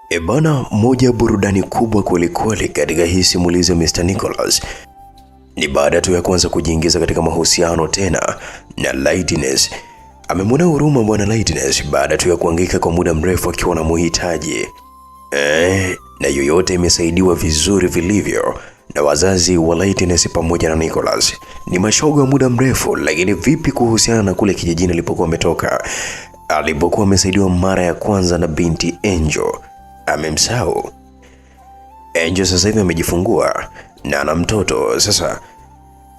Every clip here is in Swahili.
Ebana, moja burudani kubwa kwelikweli katika hii simulizi ya Mr. Nicholas ni baada tu ya kuanza kujiingiza katika mahusiano tena na Lightness. Amemwona huruma bwana Lightness baada tu ya kuhangaika kwa muda mrefu akiwa na muhitaji. Na yoyote imesaidiwa vizuri vilivyo na wazazi wa Lightness pamoja na Nicholas. Ni mashoga wa muda mrefu, lakini vipi kuhusiana na kule kijijini alipokuwa ametoka? Alipokuwa amesaidiwa mara ya kwanza na binti Angel. Amemsahau. Angel sasa hivi amejifungua na ana mtoto. Sasa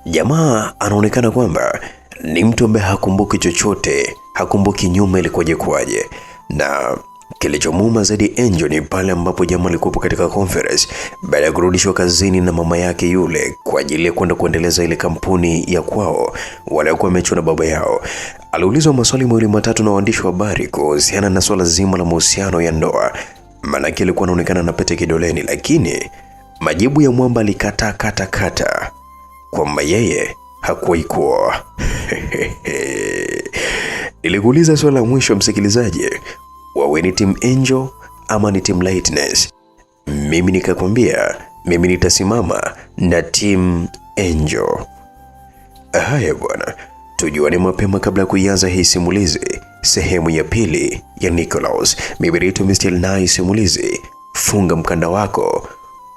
jamaa anaonekana kwamba ni mtu ambaye hakumbuki chochote, hakumbuki nyuma ilikuwaje kwaje. Na kilichomuuma zaidi Angel ni pale ambapo jamaa alikuwa katika conference baada ya kurudishwa kazini na mama yake yule kwa ajili ya kwenda kuendeleza ile kampuni ya kwao waliokuwa wamechona baba yao. Aliulizwa maswali mawili matatu na waandishi wa habari kuhusiana na swala zima la mahusiano ya ndoa. Manake alikuwa anaonekana na pete kidoleni, lakini majibu ya mwamba alikata kwamba yeye hakuwahi kuoa. Nilikuuliza swala la mwisho msikilizaji, wawe ni team Angel ama ni team Lightness? Mimi nikakwambia mimi nitasimama na team Angel. Haya bwana, tujuane mapema kabla ya kuianza hii simulizi sehemu ya pili ya Nicholas. Mimi ni Mr. Nice simulizi. Funga mkanda wako,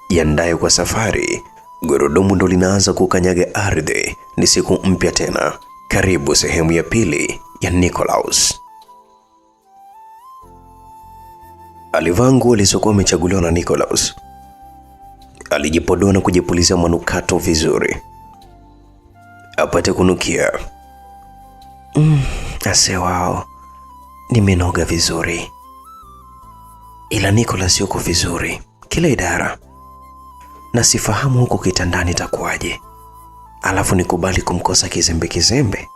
jiandae kwa safari. Gurudumu ndo linaanza kukanyaga ardhi. Ni siku mpya tena. Karibu sehemu ya pili ya Nicholas. Alivaa nguo alizokuwa amechaguliwa na Nicholas. Alijipodoa na kujipulizia manukato vizuri apate kunukia. Ase wao, nimenoga vizuri. Ila Nicholas yuko vizuri kila idara, na sifahamu huko kitandani takuaje. Alafu nikubali kumkosa kizembe.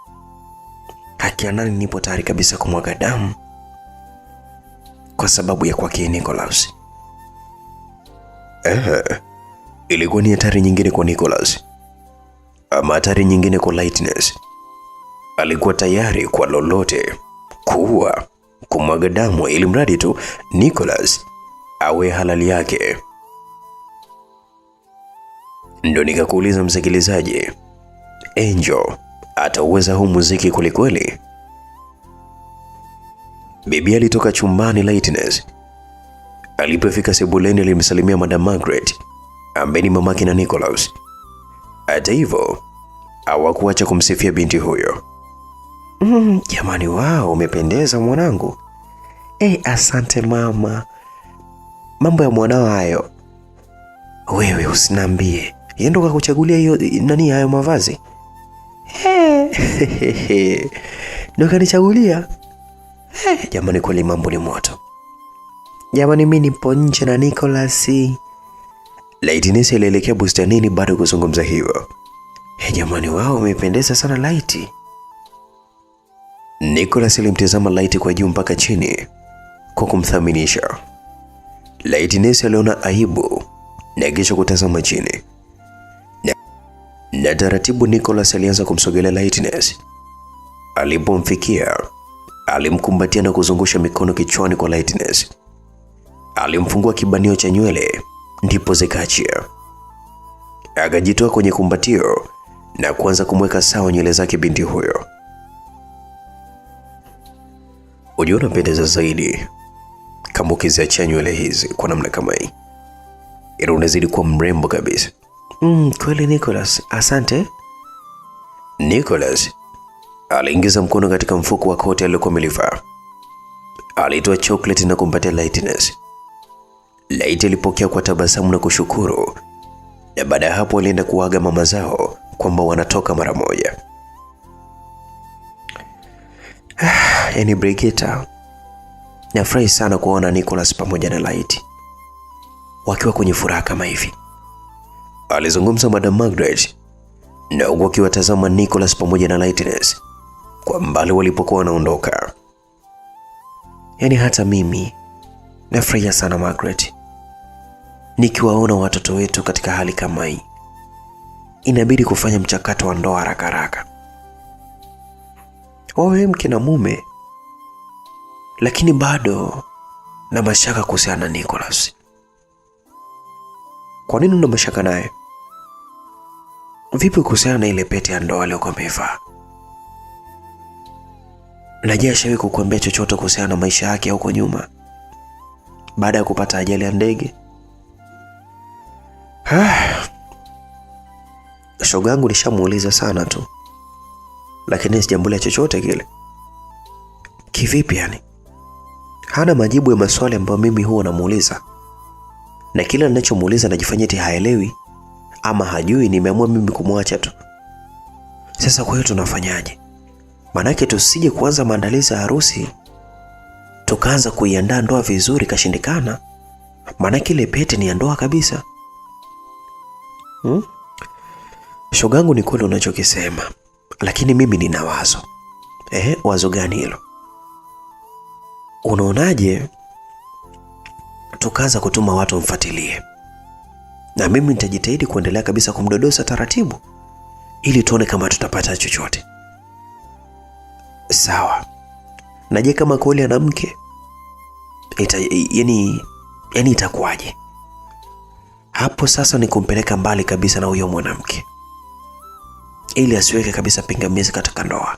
Haki ya nani? Nipo tayari kabisa kumwaga damu kwa sababu ya kwake Nicholas. Ilikuwa ni hatari nyingine kwa Nicholas, ama hatari nyingine kwa Lightness. Alikuwa tayari kwa lolote, kuua, kumwaga damu, ili mradi tu Nicholas awe halali yake. Ndo nikakuuliza msikilizaji, Angel atauweza huu muziki kwelikweli? Bibi alitoka chumbani Lightness. Alipofika sebuleni alimsalimia Madam Margaret ambaye ni mamake na Nicholas. Hata hivyo hawakuacha kumsifia binti huyo. Jamani, wao umependeza mwanangu. Asante mama. Mambo ya mwanao hayo. Wewe usinambie. Yeye ndo kakuchagulia hiyo nani hayo mavazi? Ndo kanichagulia. Jamani, kweli mambo ni moto. Jamani, mimi nipo nje na Nicholas. Lightness alielekea bustanini baada ya kuzungumza hivyo. Jamani, wao umependeza sana Light. Nicholas alimtazama Light kwa juu mpaka chini kwa kumthaminisha. Lightness aliona aibu na kisha kutazama chini. Na taratibu Nicholas alianza kumsogelea Lightness. Alipomfikia, alimkumbatia na kuzungusha mikono kichwani kwa Lightness. Alimfungua kibanio cha nywele ndipo zikaachia. Akajitoa kwenye kumbatio na kuanza kumweka sawa nywele zake binti huyo. Ujiona pendeza zaidi kama ukiziachia nywele hizi kwa namna kama hii. Ila unazidi kuwa mrembo kabisa. Kweli Nicholas, asante. Nicholas aliingiza mkono katika mfuko wa koti aliyokuwa amelivaa. Alitoa chocolate na kumpatia Lightness. Light alipokea kwa tabasamu na kushukuru. Na baada ya hapo alienda kuaga mama zao kwamba wanatoka mara moja. Yani Brigita, nafurahi sana kuona Nicholas pamoja na Light wakiwa kwenye furaha kama hivi, alizungumza Madam Margaret, na wakiwatazama Nicholas pamoja na Lightness kwa mbali walipokuwa wanaondoka. Yani hata mimi nafurahia sana Margaret, nikiwaona watoto wetu katika hali kama hii. Inabidi kufanya mchakato wa ndoa haraka. Wawe mke na mume, lakini bado na mashaka kuhusiana na Nicholas. Kwa nini una mashaka naye? Vipi kuhusiana na ile pete ya ndoa aliyokuwa amevaa? Na je, ashawahi kukuambia chochote kuhusiana na maisha yake huko nyuma baada ya kupata ajali ya ndege? Shoga yangu nishamuuliza sana tu, lakini sijambulia chochote kile. Kivipi yani? Hana majibu ya maswali ambayo mimi huwa namuuliza, na kila ninachomuuliza najifanya eti haelewi ama hajui. Nimeamua mimi kumwacha tu. Sasa kwa hiyo tunafanyaje? Manake tusije kuanza maandalizi ya harusi tukaanza kuiandaa ndoa vizuri kashindikana. Manake ile pete ni ya ndoa kabisa. Shogangu, ni kweli unachokisema, lakini mimi nina wazo. Wazo gani hilo? Unaonaje tukaanza kutuma watu mfuatilie, na mimi nitajitahidi kuendelea kabisa kumdodosa taratibu ili tuone kama tutapata chochote. Sawa. Na je, kama kweli ana mke, yani itakuwaje? Hapo sasa ni kumpeleka mbali kabisa na huyo mwanamke, ili asiweke kabisa pingamizi katika ndoa.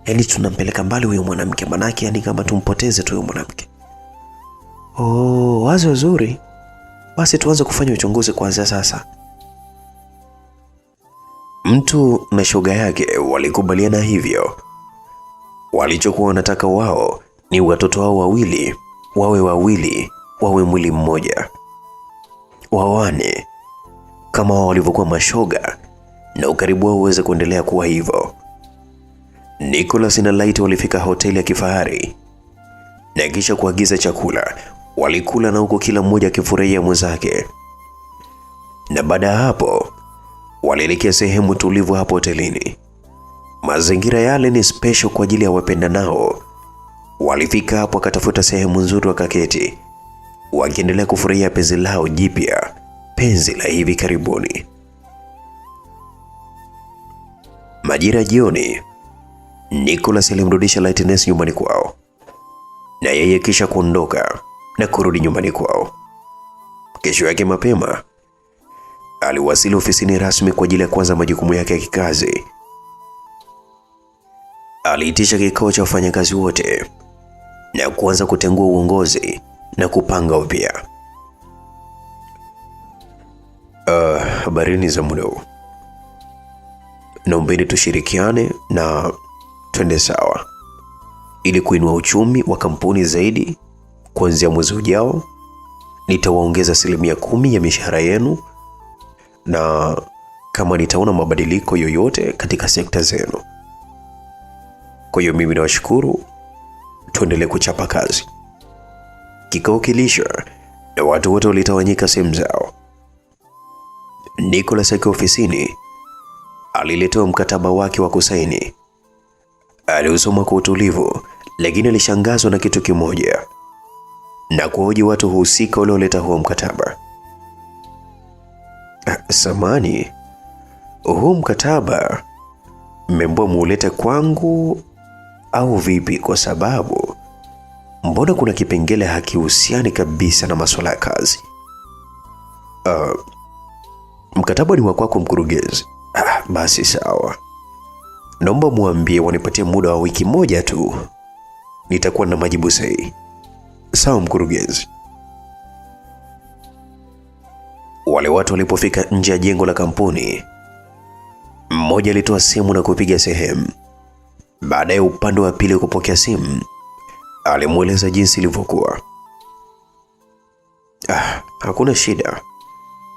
Yani tunampeleka mbali huyo mwanamke, manake yani kama tumpoteze tu huyo mwanamke. Wazo zuri. Basi tuanze kufanya uchunguzi kuanzia sasa. Mtu na shoga yake walikubaliana hivyo. Walichokuwa wanataka wao ni watoto wao wawili wawe mwili mmoja, wawane kama wao walivyokuwa mashoga, na ukaribu wao uweze kuendelea kuwa hivyo. Nicholas na Light walifika hoteli ya kifahari na kisha kuagiza chakula. Walikula na huko kila mmoja akifurahia mwenzake, na baada ya hapo walielekea sehemu tulivu hapo hotelini. Mazingira yale ni special kwa ajili ya wapenda nao. Walifika hapo wakatafuta sehemu nzuri wakaketi, wakiendelea kufurahia penzi lao jipya, penzi la hivi karibuni. Majira jioni, Nicholas alimrudisha Lightness nyumbani kwao, na yeye kisha kuondoka na kurudi nyumbani kwao. Kesho yake mapema aliwasili ofisini rasmi kwa ajili ya kuanza majukumu yake ya kikazi. Aliitisha kikao cha wafanyakazi wote na kuanza kutengua uongozi na kupanga upya. Habarini za muda huu. Naombeni tushirikiane na twende sawa ili kuinua uchumi wa kampuni zaidi. Kuanzia mwezi ujao nitawaongeza 10% ya mishahara yenu, na kama nitaona mabadiliko yoyote katika sekta zenu. Kwa hiyo mimi nawashukuru, tuendelee kuchapa kazi. Kikao kilisha na watu wote walitawanyika sehemu zao. Nicholas akiwa ofisini aliletewa mkataba wake wa kusaini. Aliusoma kwa utulivu, lakini alishangazwa na kitu kimoja, na kuhoji watu husika walioleta huo mkataba. Samani, huu mkataba mmembo muulete kwangu au vipi? Kwa sababu mbona kuna kipengele hakihusiani kabisa na masuala ya kazi. Mkataba ni wa kwako mkurugenzi. Basi sawa. Naomba muambie wanipatie muda wa wiki moja tu, nitakuwa na majibu sahihi. Sawa mkurugenzi. Wale watu walipofika nje ya jengo la kampuni, mmoja alitoa simu na kupiga sehemu. Baadaye upande wa pili kupokea simu, alimueleza jinsi ilivyokuwa. Hakuna shida,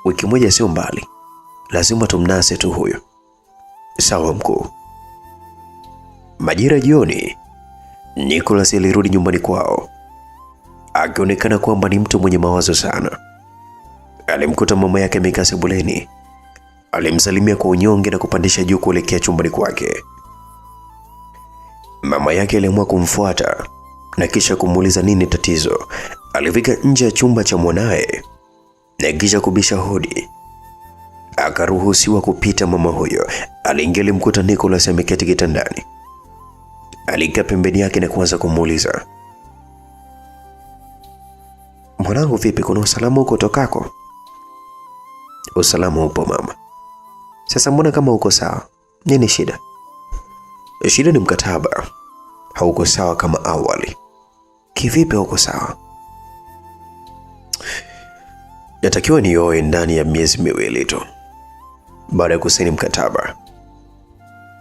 wiki moja sio mbali, lazima tumnase tu huyo. Sawa mkuu. Majira jioni, Nicholas alirudi nyumbani kwao akionekana kwamba ni mtu mwenye mawazo sana. Alimkuta mama yake amekaa sebuleni. Alimsalimia kwa unyonge na kupandisha juu kuelekea chumbani kwake. Mama yake aliamua kumfuata na kisha kumuuliza nini tatizo. Alifika nje ya chumba cha mwanae na kisha kubisha hodi. Akaruhusiwa kupita. Mama huyo aliingia, alimkuta Nicholas ameketi kitandani. Alikaa pembeni yake na kuanza kumuuliza, Mwanangu vipi, kuna usalama huko tokako? Usalama upo mama. Sasa mbona kama uko sawa? Nini shida? Shida ni mkataba. Hauko sawa kama awali. Kivipi hauko sawa? Natakiwa nioe ndani ya miezi 2 tu baada ya kusaini mkataba.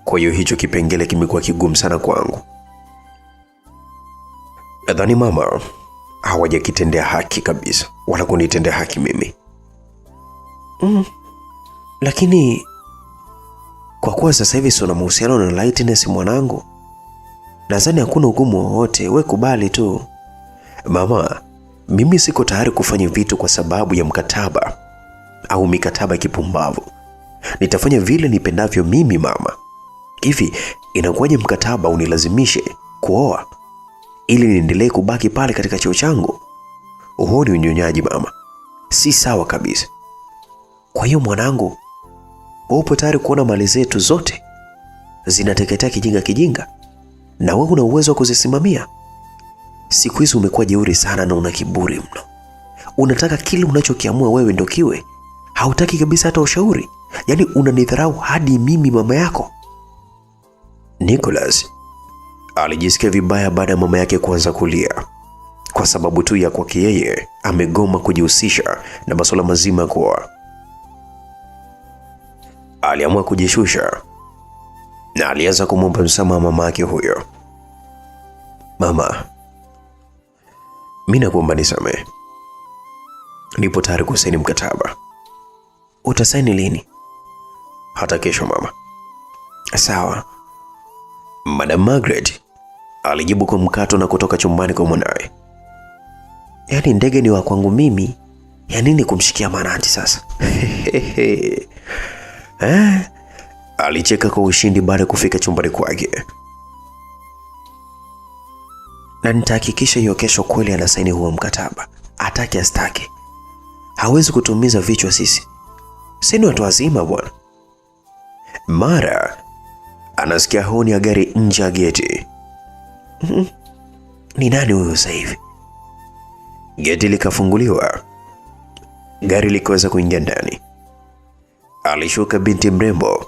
Kwa hiyo hicho kipengele kimekuwa kigumu sana kwangu. Nadhani mama hawajakitendea haki kabisa, wala kunitendea haki mimi. Lakini kwa kuwa sasa hivi sio na mahusiano na Lightness mwanangu, nadhani hakuna ugumu wowote, wewe kubali tu. Mama, mimi siko tayari kufanya vitu kwa sababu ya mkataba au mikataba kipumbavu. Nitafanya vile nipendavyo mimi mama. Hivi inakuwaje mkataba unilazimishe kuoa ili niendelee kubaki pale katika cheo changu? Huo ni unyonyaji mama, si sawa kabisa. Kwa hiyo mwanangu, upo tayari kuona mali zetu zote zinateketea kijinga na wewe una uwezo wa kuzisimamia? Siku hizi umekuwa jeuri sana na una kiburi mno. Unataka kile unachokiamua wewe ndio kiwe. Hautaki kabisa hata ushauri. Yaani unanidharau hadi mimi mama yako. Nicholas alijisikia vibaya baada ya mama yake kuanza kulia, kwa sababu tu ya kwake yeye amegoma kujihusisha na masuala mazima ya kuoa. Aliamua kujishusha na alianza kumwomba msamaha mama yake huyo. Mama, mimi nakuomba nisamehe. Nipo tayari kusaini mkataba. Utasaini lini? Hata kesho mama. Sawa. Madam Margaret alijibu kwa mkato na kutoka chumbani kwa mwanae. Yaani ndege ni wa kwangu mimi, ya nini kumshikia manati sasa? Alicheka kwa ushindi baada ya kufika chumbani kwake. Na nitahakikisha hiyo kesho kweli anasaini huo mkataba. Atake astake, hawezi kutumiza vichwa sisi. Sisi watu wazima bwana. Mara anasikia honi ya gari nje ya geti. Ni nani huyo sasa hivi? Geti likafunguliwa. Gari likaweza kuingia ndani. Alishuka binti mrembo.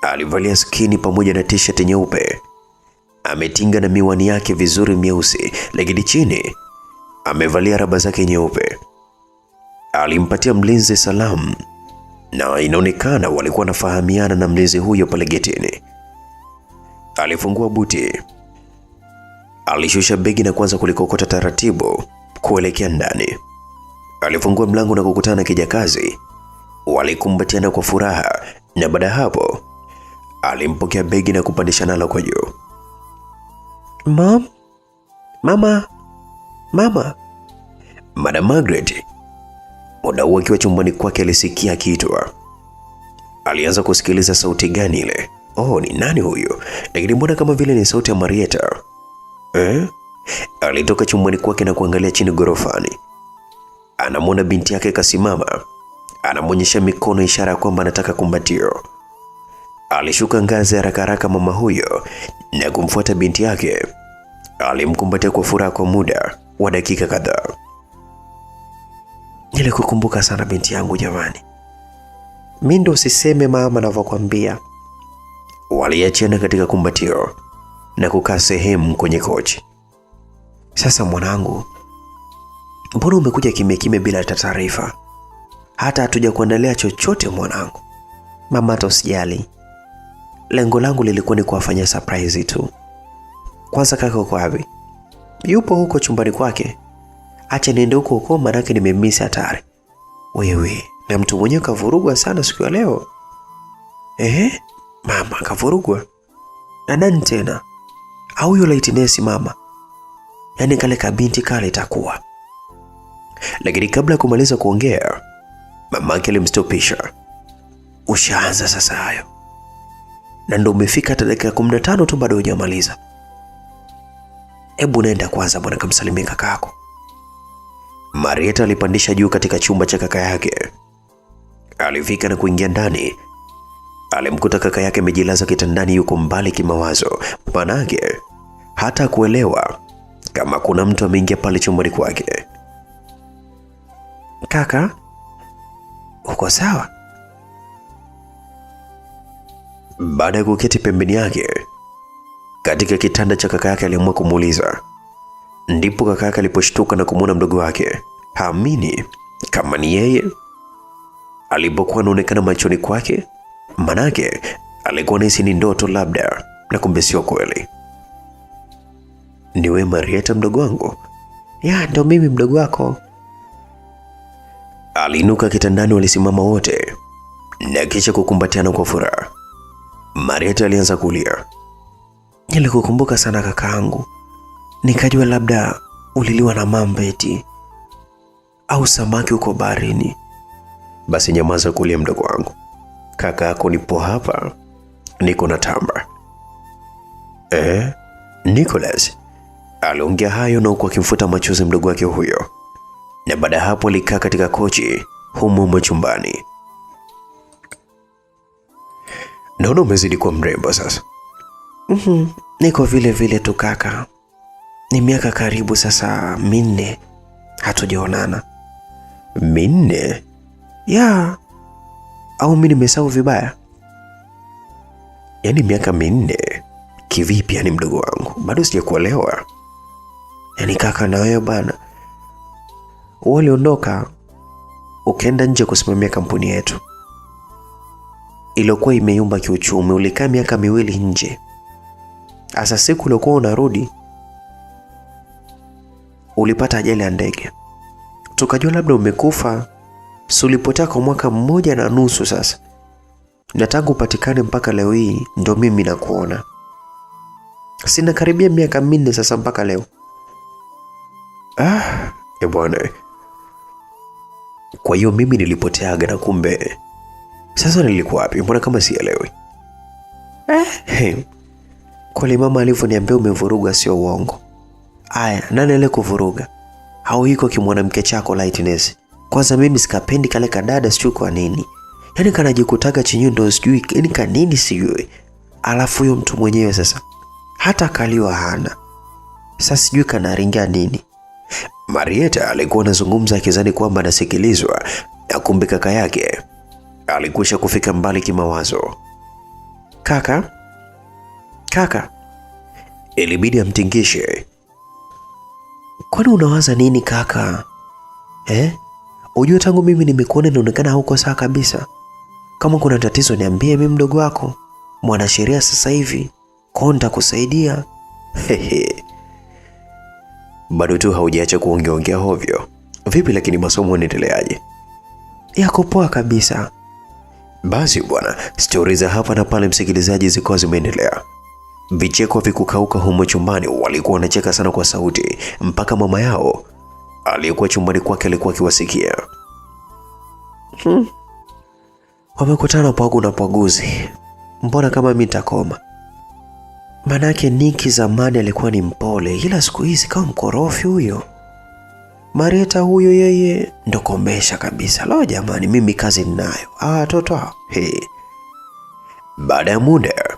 Alivalia skini pamoja na t-shirt nyeupe. Ametinga na miwani yake vizuri mieusi, lakini chini amevalia raba zake nyeupe. Alimpatia mlinzi salamu na inaonekana walikuwa nafahamiana na mlinzi huyo pale getini. Alifungua buti. Alishusha begi na kuanza kulikokota taratibu kuelekea ndani. Alifungua mlango na kukutana na kijakazi. Walikumbatiana kwa furaha na baada hapo alimpokea begi na kupandisha nalo kwa juu. Mama. Madam Margaret muda huo akiwa chumbani kwake alisikia akiitwa. Alianza kusikiliza sauti gani ile. Ni nani huyo? Lakini mbona kama vile ni sauti ya Marieta. Alitoka chumbani kwake na kuangalia chini gorofani. Anamwona binti yake kasimama. Anamwonyesha mikono ishara kwamba anataka kumbatio. Alishuka ngazi haraka mama huyo na kumfuata binti yake. Alimkumbatia kwa furaha kwa muda wa dakika kadhaa. Nilikukumbuka sana binti yangu jamani. Mimi ndo usiseme mama anavyokuambia. Waliachana katika kumbatio na kukaa sehemu kwenye kochi. Sasa mwanangu, mbona umekuja kimya bila taarifa? Hata hatuja kuandalia chochote mwanangu. Mama hata usijali. Lengo langu lilikuwa ni kuwafanyia surprise tu. Kwanza kaka uko wapi? Yupo huko chumbani kwake. Acha niende huko maana nimemiss hatari. Wewe, na mtu mwenyewe kavurugwa sana siku ya leo. Mama kavurugwa. Na nani tena? Au yule Lightness mama? Yaani kale kabinti kale itakuwa. Lakini kabla ya kumaliza kuongea, mamake alimstopisha. Ushaanza sasa hayo. Na ndio umefika hata dakika 15 tu bado hujamaliza. Hebu nenda kwanza bwana kamsalimie kaka yako. Marieta alipandisha juu katika chumba cha kaka yake. Alifika na kuingia ndani. Alimkuta kaka yake amejilaza kitandani yuko mbali kimawazo. Manake hata kuelewa kama kuna mtu ameingia pale chumbani kwake. Kaka, uko sawa? Baada ya kuketi pembeni yake katika kitanda cha kaka yake, aliamua kumuuliza. Ndipo kaka yake aliposhtuka na kumwona mdogo wake. Haamini kama ni yeye alipokuwa anaonekana machoni kwake, manake alikuwa anahisi ni ndoto labda, na kumbe sio kweli. Ni wewe Marieta mdogo wangu? Ya, ndo mimi mdogo wako. Aliinuka kitandani, walisimama wote na kisha kukumbatiana kwa furaha. Marieta alianza kulia. Nilikukumbuka sana kakaangu, nikajua labda uliliwa na mamba eti, au samaki uko baharini. Basi nyamaza kulia mdogo wangu, kaka yako nipo hapa, niko na tamba. Nicholas aliongea hayo na huku akimfuta machozi mdogo wake huyo, na baada ya hapo alikaa katika kochi humo chumbani. Naona umezidi kuwa mrembo sasa. Niko vile vile tu kaka, ni miaka karibu sasa 4 hatujaonana. 4? Ya, au mimi nimesahau vibaya? Yaani miaka 4 kivipi? Yani mdogo wangu, bado sijakuelewa. Yaani kaka, na wewe bana, uliondoka ukaenda nje kusimamia kampuni yetu iliyokuwa imeyumba kiuchumi. Ulikaa miaka 2 nje. Asa siku uliokuwa unarudi ulipata ajali ya ndege, tukajua labda umekufa. Ulipotea kwa mwaka 1.5 sasa, na tangu upatikane mpaka leo hii ndo mimi nakuona. Sina karibia miaka 4 sasa mpaka leo. Bwana, kwa hiyo mimi nilipoteaga na kumbe sasa nilikuwa wapi? Mbona kama sielewi? Kweli mama alivyoniambia umevuruga sio uongo. Aya, nani ale kuvuruga? Au hiko kimwanamke chako Lightness? Kwanza mimi sikapendi kale kadada, sijui kwa nini. Yaani kanajikutaga chinyo ndo sijui yani kanini sijui. Alafu huyo mtu mwenyewe sasa hata kaliwa hana. Sasa sijui kanaringa nini. Marieta alikuwa anazungumza akizani kwamba anasikilizwa, na kumbe kaka yake alikwisha kufika mbali kimawazo. Kaka, ilibidi amtingishe. Kwani unawaza nini kaka? Unajua tangu mimi nimekuona inaonekana hauko sawa kabisa. Kama kuna tatizo niambie, mimi mdogo wako, mwanasheria sasa hivi, konda kusaidia. Bado tu haujaacha kuongea hovyo. Vipi lakini masomo yanaendeleaje? Yako poa kabisa. Basi bwana, stori za hapa na pale msikilizaji zilikuwa zimeendelea. Vicheko vikukauka humo chumbani, walikuwa wanacheka sana kwa sauti, mpaka mama yao aliyekuwa chumbani kwake alikuwa akiwasikia. Wamekutana Pwagu na Pwaguzi. Mbona kama mimi nitakoma? Manake Niki zamani alikuwa ni mpole, ila siku hizi kama mkorofi huyo. Marieta huyo yeye ndo komesha kabisa. Lo jamani, mimi kazi ninayo. Watoto. Baada ya muda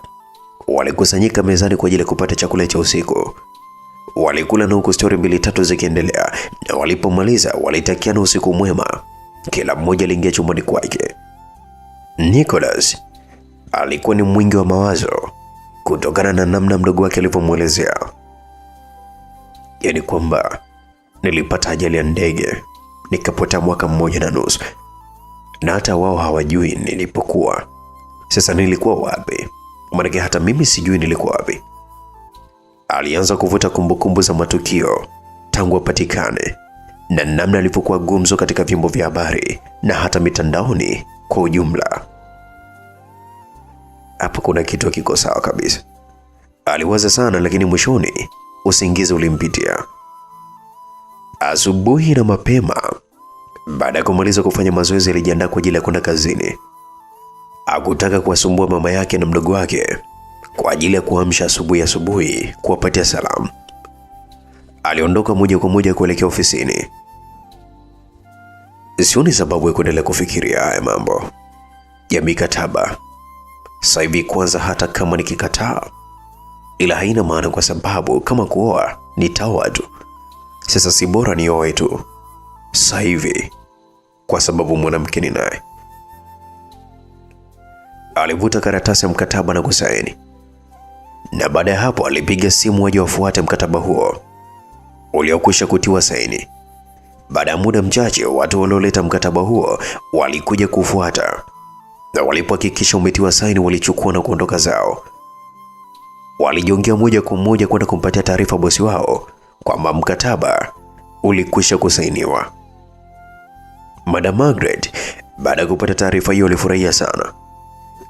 walikusanyika mezani kwa ajili ya kupata chakula cha usiku. Walikula na huku story 2-3 zikiendelea, na walipomaliza walitakiana usiku mwema. Kila mmoja aliingia chumbani kwake. Nicholas alikuwa ni mwingi wa mawazo kutokana na namna mdogo wake alivyomuelezea. Yaani kwamba nilipata ajali ya ndege, nikapotea mwaka 1.5, na hata wao hawajui nilipokuwa. Sasa nilikuwa wapi? Maana hata mimi sijui nilikuwa wapi. Alianza kuvuta kumbukumbu za matukio tangu apatikane, na namna alivyokuwa gumzo katika vyombo vya habari na hata mitandaoni kwa ujumla. Hapo kuna kitu kiko sawa kabisa. Aliwaza sana, lakini mwishoni usingizi ulimpitia. Asubuhi na mapema, baada ya kumaliza kufanya mazoezi, alijiandaa kwa ajili ya kwenda kazini. Hakutaka kuwasumbua mama yake na mdogo wake kwa ajili ya kuamsha asubuhi kuwapatia salamu. Aliondoka moja kwa moja kuelekea ofisini. Sioni sababu ya kuendelea kufikiria haya mambo ya mikataba sasa hivi. Kwanza hata kama nikikataa, ila haina maana, kwa sababu kama kuoa nitaoa tu. Sasa si bora nioe tu sasa hivi kwa sababu mwanamke ni naye. Alivuta karatasi ya mkataba na kusaini, na baada ya hapo alipiga simu waje wafuate mkataba huo uliokwisha kutiwa saini. Baada ya muda mchache, watu walioleta mkataba huo walikuja kufuata, na walipohakikisha umetiwa saini walichukua na kuondoka zao. Walijiongea moja kwa moja kwenda kumpatia taarifa bosi wao kwamba mkataba ulikwisha kusainiwa. Madam Margaret baada ya kupata taarifa hiyo alifurahia sana.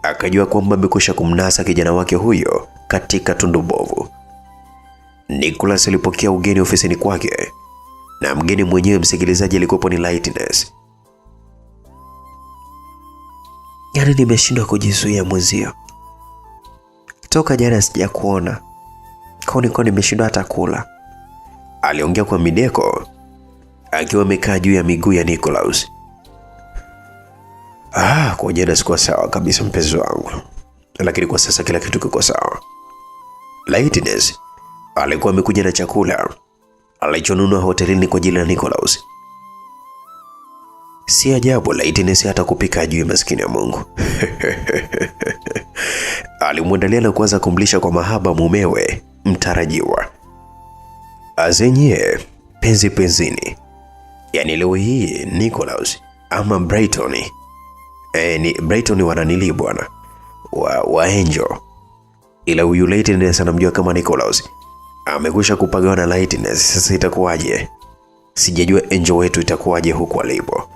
Akajua kwamba amekwisha kumnasa kijana wake huyo katika tundu bovu. Nicholas alipokea ugeni ofisini kwake, na mgeni mwenyewe, msikilizaji, alikuwa ni Lightness. Yaani nimeshindwa kujizuia mwenzio. Toka jana sijakuona. Kwa nimeshindwa hata kula. Aliongea kwa mideko akiwa amekaa juu ya miguu ya Nicholas. Kwa jana sikuwa sawa kabisa mpenzi wangu, lakini kwa sasa kila kitu kiko sawa. Lightness alikuwa amekuja na chakula alichonunua hotelini kwa ajili ya Nicholas. Si ajabu Lightness hata kupika ajui, maskini ya Mungu. Alimwandalia na kuanza kumlisha kwa mahaba mumewe mtarajiwa. Azenye penzini. Yaani leo hii Nicholas ama Brighton. Ni Brighton wananili bwana. Wa Angel. Ila huyu Lightness anamjua kama Nicholas. Amekwisha kupagawa na Lightness, sasa itakuwaje? Sijajua Angel wetu itakuwaje huko alipo.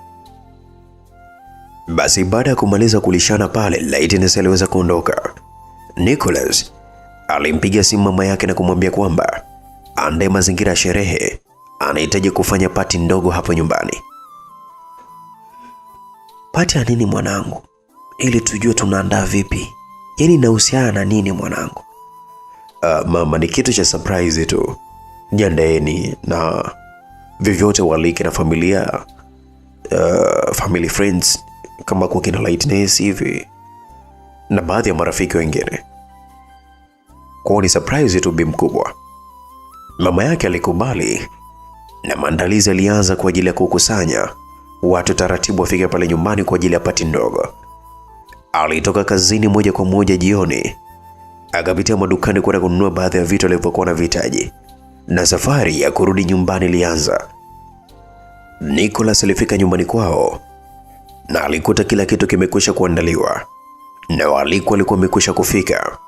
Basi baada ya kumaliza kulishana pale, Lightness aliweza kuondoka. Nicholas alimpigia simu mama yake na kumwambia kwamba andae mazingira ya sherehe, anahitaji kufanya pati ndogo hapo nyumbani. Pati ya nini mwanangu? Ili tujue tunaandaa vipi. Yaani inahusiana na nini mwanangu? Mama, ni kitu cha surprise tu. Jiandaeni na vyovyote walike na familia, family friends kama kwa kina Lightness hivi na baadhi ya marafiki wengine. Kwa ni surprise tu bi mkubwa. Mama yake alikubali na maandalizi alianza kwa ajili ya kukusanya watu taratibu wafike pale nyumbani kwa ajili ya pati ndogo. Alitoka kazini moja kwa moja jioni, akapitia madukani kwenda kununua baadhi ya vitu alivyokuwa na vitaji, na safari ya kurudi nyumbani ilianza. Nicholas alifika nyumbani kwao na alikuta kila kitu kimekwisha kuandaliwa, na walikuwa wamekwisha kufika.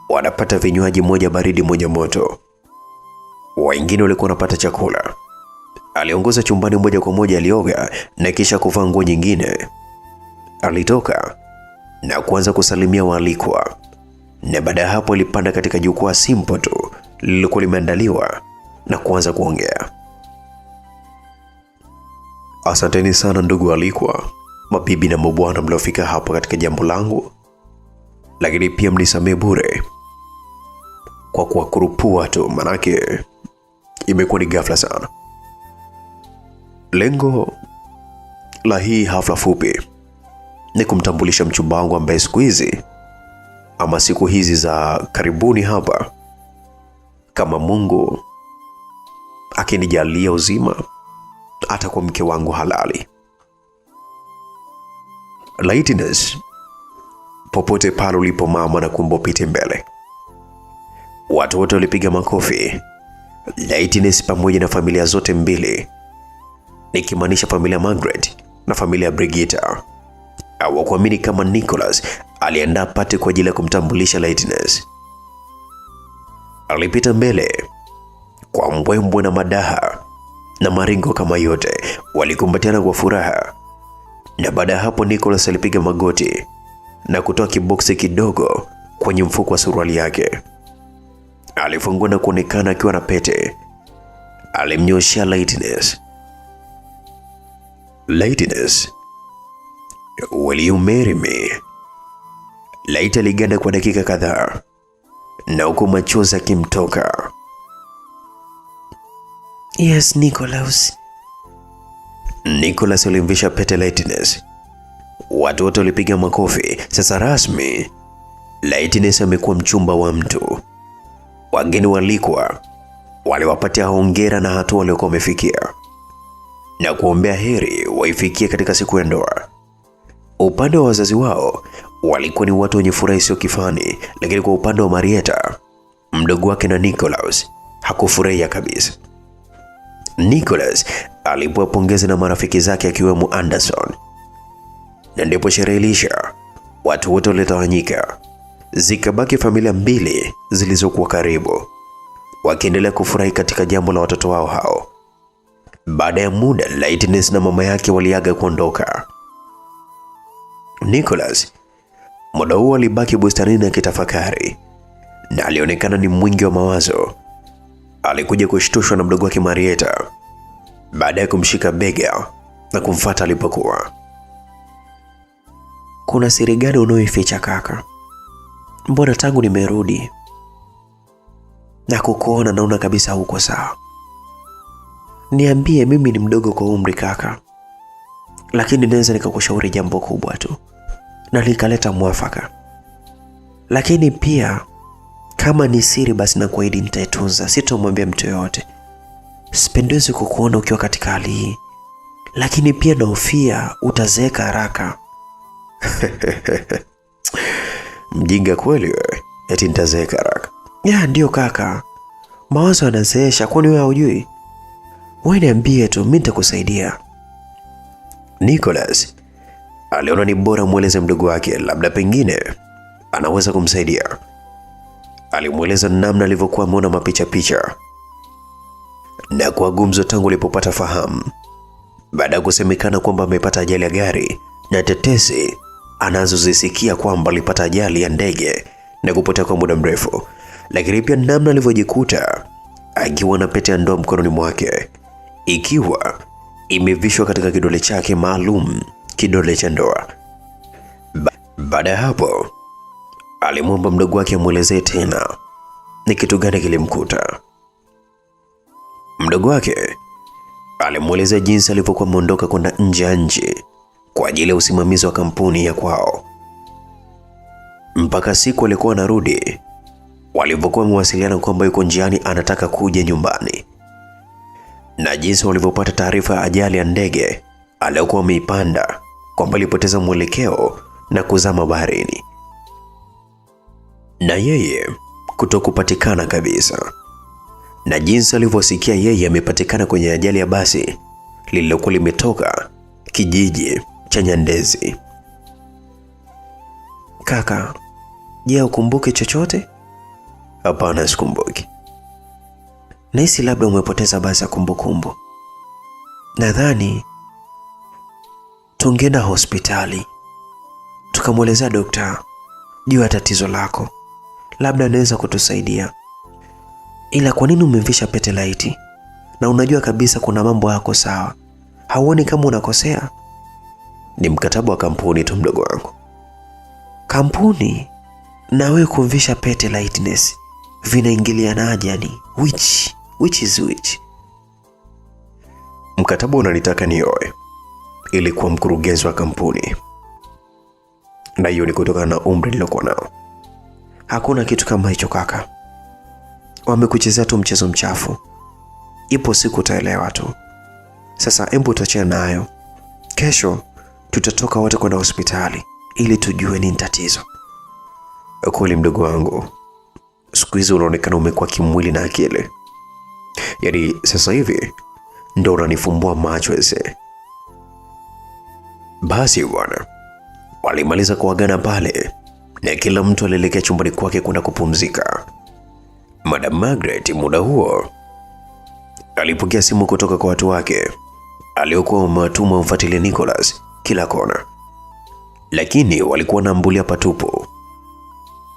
Wanapata vinywaji, moja baridi moja moto. Wengine walikuwa wanapata chakula. Aliongoza chumbani moja kwa moja, alioga na kisha kuvaa nguo nyingine. Alitoka na kuanza kusalimia waalikwa, na baada ya hapo alipanda katika jukwaa simple tu lililokuwa limeandaliwa na kuanza kuongea. Asanteni sana ndugu waalikwa, mabibi na mabwana mliofika hapa katika jambo langu, lakini pia mnisamee bure kwa kuwakurupua tu, manake imekuwa ni ghafla sana. Lengo la hii hafla fupi ni kumtambulisha mchumba wangu ambaye siku hizi ama siku hizi za karibuni hapa, kama Mungu akinijalia uzima, atakuwa mke wangu halali. Lightness, popote pale ulipo mama, na kuomba upite mbele. Watu wote walipiga makofi. Lightness pamoja na familia zote mbili, nikimaanisha familia Margaret na familia Brigitta, hawakuamini kama Nicholas aliandaa pati kwa ajili ya kumtambulisha Lightness. Alipita mbele kwa mbwembwe na madaha na maringo kama yote, walikumbatiana kwa furaha. Na baada ya hapo Nicholas alipiga magoti na kutoa kiboksi kidogo kwenye mfuko wa suruali yake. Alifungua na kuonekana akiwa na pete. Alimnyoshia Lightness. Lightness, will you marry me? Light aliganda kwa dakika kadhaa na huko machozi akimtoka. Yes, Nicholas. Nicholas alimvisha pete Lightness. Watu wote walipiga makofi. Sasa rasmi Lightness amekuwa mchumba wa mtu. Wageni walikuwa waliwapatia hongera na hatua waliokuwa wamefikia. na kuombea heri waifikie katika siku ya ndoa. Upande wa wazazi wao walikuwa ni watu wenye furaha isiyo kifani, lakini kwa upande wa Marieta, mdogo wake na Nicholas, hakufurahia kabisa. Nicholas alipewa pongezi na marafiki zake akiwemo Anderson. Na ndipo sherehe ilisha, watu wote walitawanyika. Zikabaki familia mbili zilizokuwa karibu, wakiendelea kufurahi katika jambo la watoto wao hao. Baada ya muda, Lightness na mama yake waliaga kuondoka. Nicholas muda huo alibaki bustanini akitafakari, na alionekana ni mwingi wa mawazo. Alikuja kushtushwa na mdogo wake Marieta baada ya kumshika bega na kumfuata alipokuwa. Kuna siri gani unayoificha kaka? Mbona tangu nimerudi na kukuona naona kabisa huko sawa? Niambie, mimi ni mdogo kwa umri kaka, lakini naweza nikakushauri jambo kubwa tu na likaleta mwafaka. Lakini pia kama ni siri basi na kuahidi nitaitunza, sitomwambia mtu yoyote. Sipendezi kukuona ukiwa katika hali hii, lakini pia nahofia utazeeka haraka. Mjinga kweli wewe, eti nitazeeka haraka? Ya ndio kaka, mawazo yanazeesha, kwani wewe hujui? Wewe niambie tu, mimi nitakusaidia. Nicholas aliona ni bora mueleze mdogo wake, labda pengine anaweza kumsaidia. Alimueleza namna alivyokuwa ameona mapicha na kwa gumzo tangu alipopata fahamu, baada ya kusemekana kwamba amepata ajali ya gari na tetesi anazozisikia kwamba alipata ajali ya ndege na kupotea kwa muda mrefu, lakini pia namna alivyojikuta akiwa na pete ya ndoa mkononi mwake, ikiwa imevishwa katika kidole chake maalum, kidole cha ndoa. Baada ya hapo, alimwomba mdogo wake amuelezee tena ni kitu gani kilimkuta. Mdogo wake alimuelezea jinsi alivyokuwa ameondoka kwenda nje ya nchi kwa ajili ya usimamizi wa kampuni ya kwao, mpaka siku alikuwa anarudi walivyokuwa wamewasiliana kwamba yuko njiani anataka kuja nyumbani, na jinsi walivyopata taarifa ya ajali ya ndege aliyokuwa ameipanda kwamba alipoteza mwelekeo na kuzama baharini, na yeye kutokupatikana kabisa, na jinsi alivyosikia yeye amepatikana kwenye ajali ya basi lililokuwa limetoka kijiji cha Nyandezi. Kaka, je, ukumbuke chochote? Hapana, sikumbuki. Nahisi labda umepoteza basi ya kumbukumbu. Nadhani tungeenda hospitali tukamwelezea dokta juu ya tatizo lako, labda anaweza kutusaidia. Ila kwa nini umemvisha pete laiti na unajua kabisa kuna mambo yako sawa? Hauoni kama unakosea? Ni mkataba wa kampuni tu mdogo wangu. Kampuni na wewe kumvisha pete Lightness vinaingilianaje yani? Which is which? Mkataba unanitaka nioe ili kuwa mkurugenzi wa kampuni, na hiyo ni kutokana na umri nilokuwa nao. Hakuna kitu kama hicho kaka, wamekuchezea tu mchezo mchafu. Ipo siku utaelewa tu. Sasa hebu tuachane nayo. Kesho tutatoka wote kwenda hospitali ili tujue nini tatizo. Kweli mdogo wangu, siku hizi unaonekana umekuwa kimwili na akili. Yaani sasa hivi ndo unanifumbua macho ese. Basi bwana, walimaliza kuagana pale na kila mtu alielekea chumbani kwake kwenda kupumzika. Madam Margaret muda huo alipokea simu kutoka kwa watu wake aliokuwa wamewatuma umfuatilie Nicholas kila kona, lakini walikuwa na ambulia patupu.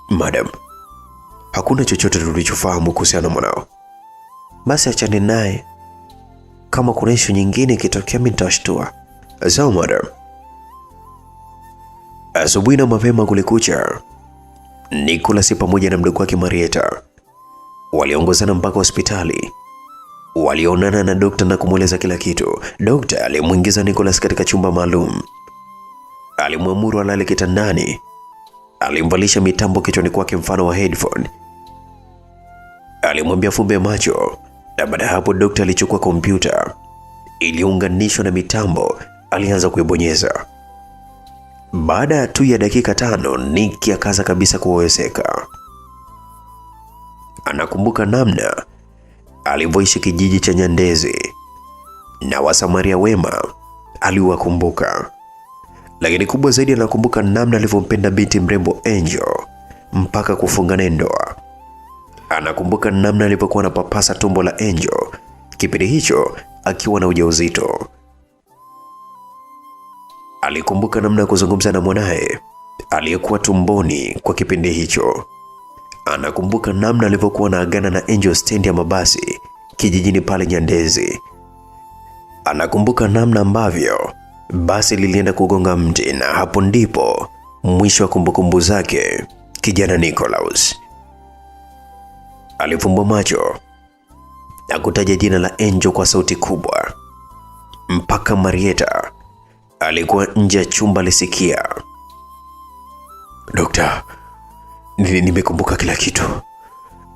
Madam, hakuna chochote tulichofahamu kuhusiana na mwanao. Basi achane naye, kama kuna issue nyingine ikitokea mimi nitawashtua. Sawa madam. Asubuhi na mapema kulikucha, Nicholas pamoja na mdogo wake Marieta waliongozana mpaka hospitali. Walionana na dokta na kumweleza kila kitu. Dokta alimuingiza Nicholas katika chumba maalum, alimwamuru alale kitandani, alimvalisha mitambo kichwani kwake mfano wa headphone, alimwambia fumbe macho, na baada hapo dokta alichukua kompyuta iliyounganishwa na mitambo alianza kuibonyeza. Baada tu ya dakika 5, Nick akaanza kabisa kuwezeka. Anakumbuka namna alivyoishi kijiji cha Nyandezi na wasamaria wema aliwakumbuka, lakini kubwa zaidi anakumbuka namna alivyompenda binti mrembo Angel mpaka kufunga naye ndoa. Anakumbuka namna alivyokuwa anapapasa tumbo la Angel kipindi hicho akiwa na ujauzito. Alikumbuka namna ya kuzungumza na mwanae aliyekuwa tumboni kwa kipindi hicho. Anakumbuka namna alivyokuwa anaagana na Angel stendi ya mabasi kijijini pale Nyandezi. Anakumbuka namna ambavyo basi lilienda kugonga mti, na hapo ndipo mwisho wa kumbukumbu zake kijana Nicholas. Alifumbua macho na kutaja jina la Angel kwa sauti kubwa mpaka Marieta alikuwa nje ya chumba alisikia. Dokta, nimekumbuka kila kitu.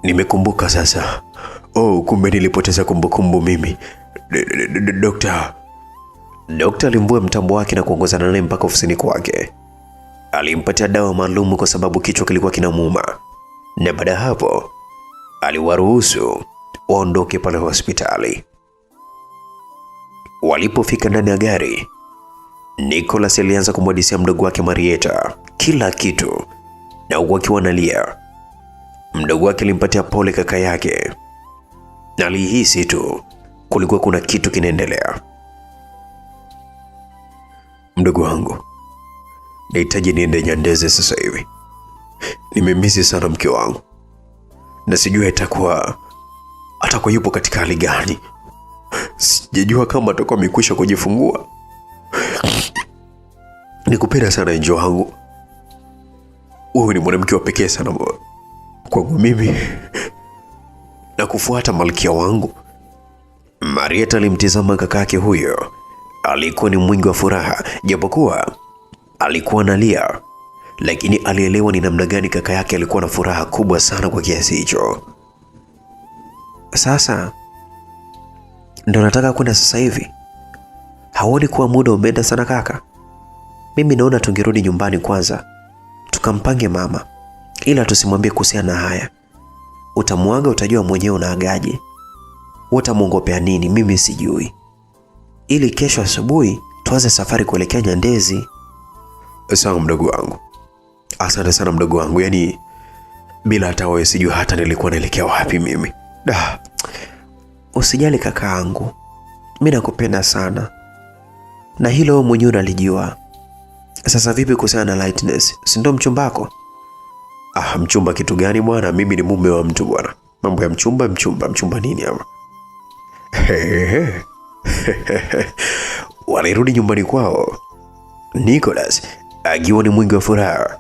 Nimekumbuka sasa. Oh, kumbe nilipoteza kumbukumbu mimi. Dokta. Dokta alimvua mtambo wake na kuongozana naye mpaka ofisini kwake. Alimpatia dawa maalum kwa sababu kichwa kilikuwa kinamuuma. Na baada hapo aliwaruhusu waondoke pale hospitali. Walipofika ndani ya gari, Nicholas alianza kumwadisia mdogo wake Marieta kila kitu, na huku akiwa analia. Mdogo wake alimpatia pole kaka yake, na alihisi tu kulikuwa kuna kitu kinaendelea. Mdogo wangu, nahitaji niende Nyandezi sasa hivi. Nimemisi sana mke wangu, na sijui atakuwa yupo katika hali gani. Sijajua kama atakuwa amekwisha kujifungua. Nikupenda sana Angel wangu. Wewe ni mwanamke wa pekee sana kwangu mimi, na kufuata malkia wangu. Marieta alimtizama kakake huyo. Alikuwa ni mwingi wa furaha, japokuwa alikuwa analia, lakini alielewa ni namna gani kaka yake alikuwa na furaha kubwa sana kwa kiasi hicho. Sasa ndio nataka kwenda sasa hivi. Haoni kuwa muda umeenda sana kaka? Mimi naona tungerudi nyumbani kwanza tukampange mama, ila tusimwambie kuhusiana na haya. Utamwaga, utajua mwenyewe unaagaje. Utamuongopea nini? Mimi sijui, ili kesho asubuhi tuanze safari kuelekea Nyandezi. Sawa mdogo wangu. Asante sana mdogo wangu, yani bila hata wewe sijui hata nilikuwa naelekea wapi mimi. Usijali kakaangu, mimi nakupenda sana, na hilo wewe mwenyewe unalijua. Sasa vipi kuhusiana na Lightness? Si ndo mchumbako? Mchumba kitu gani bwana? Mimi ni mume wa mtu bwana. Mambo ya mchumba nini hapa? Walirudi nyumbani kwao. Nicholas akiwa ni mwingi wa furaha,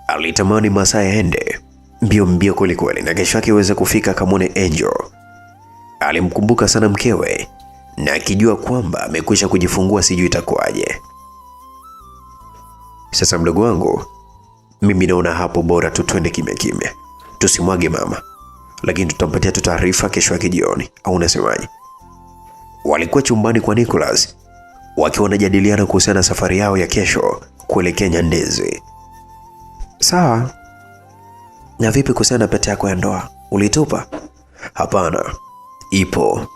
alitamani masaa yaende mbio kweli, na kesho yake iweze kufika kamwone Angel. Alimkumbuka sana mkewe, na akijua kwamba amekwisha kujifungua sijui itakuwaje. Sasa mdogo wangu, mimi naona hapo bora tu twende kimya. Tusimwage mama, lakini tutampatia tu taarifa kesho yake jioni, au unasemaje? Walikuwa chumbani kwa Nicholas wakiwa wanajadiliana kuhusiana na safari yao ya kesho kuelekea Nyandezi. Sawa. Na vipi kuhusiana na pete yako ya ndoa? Ulitupa? Hapana, ipo.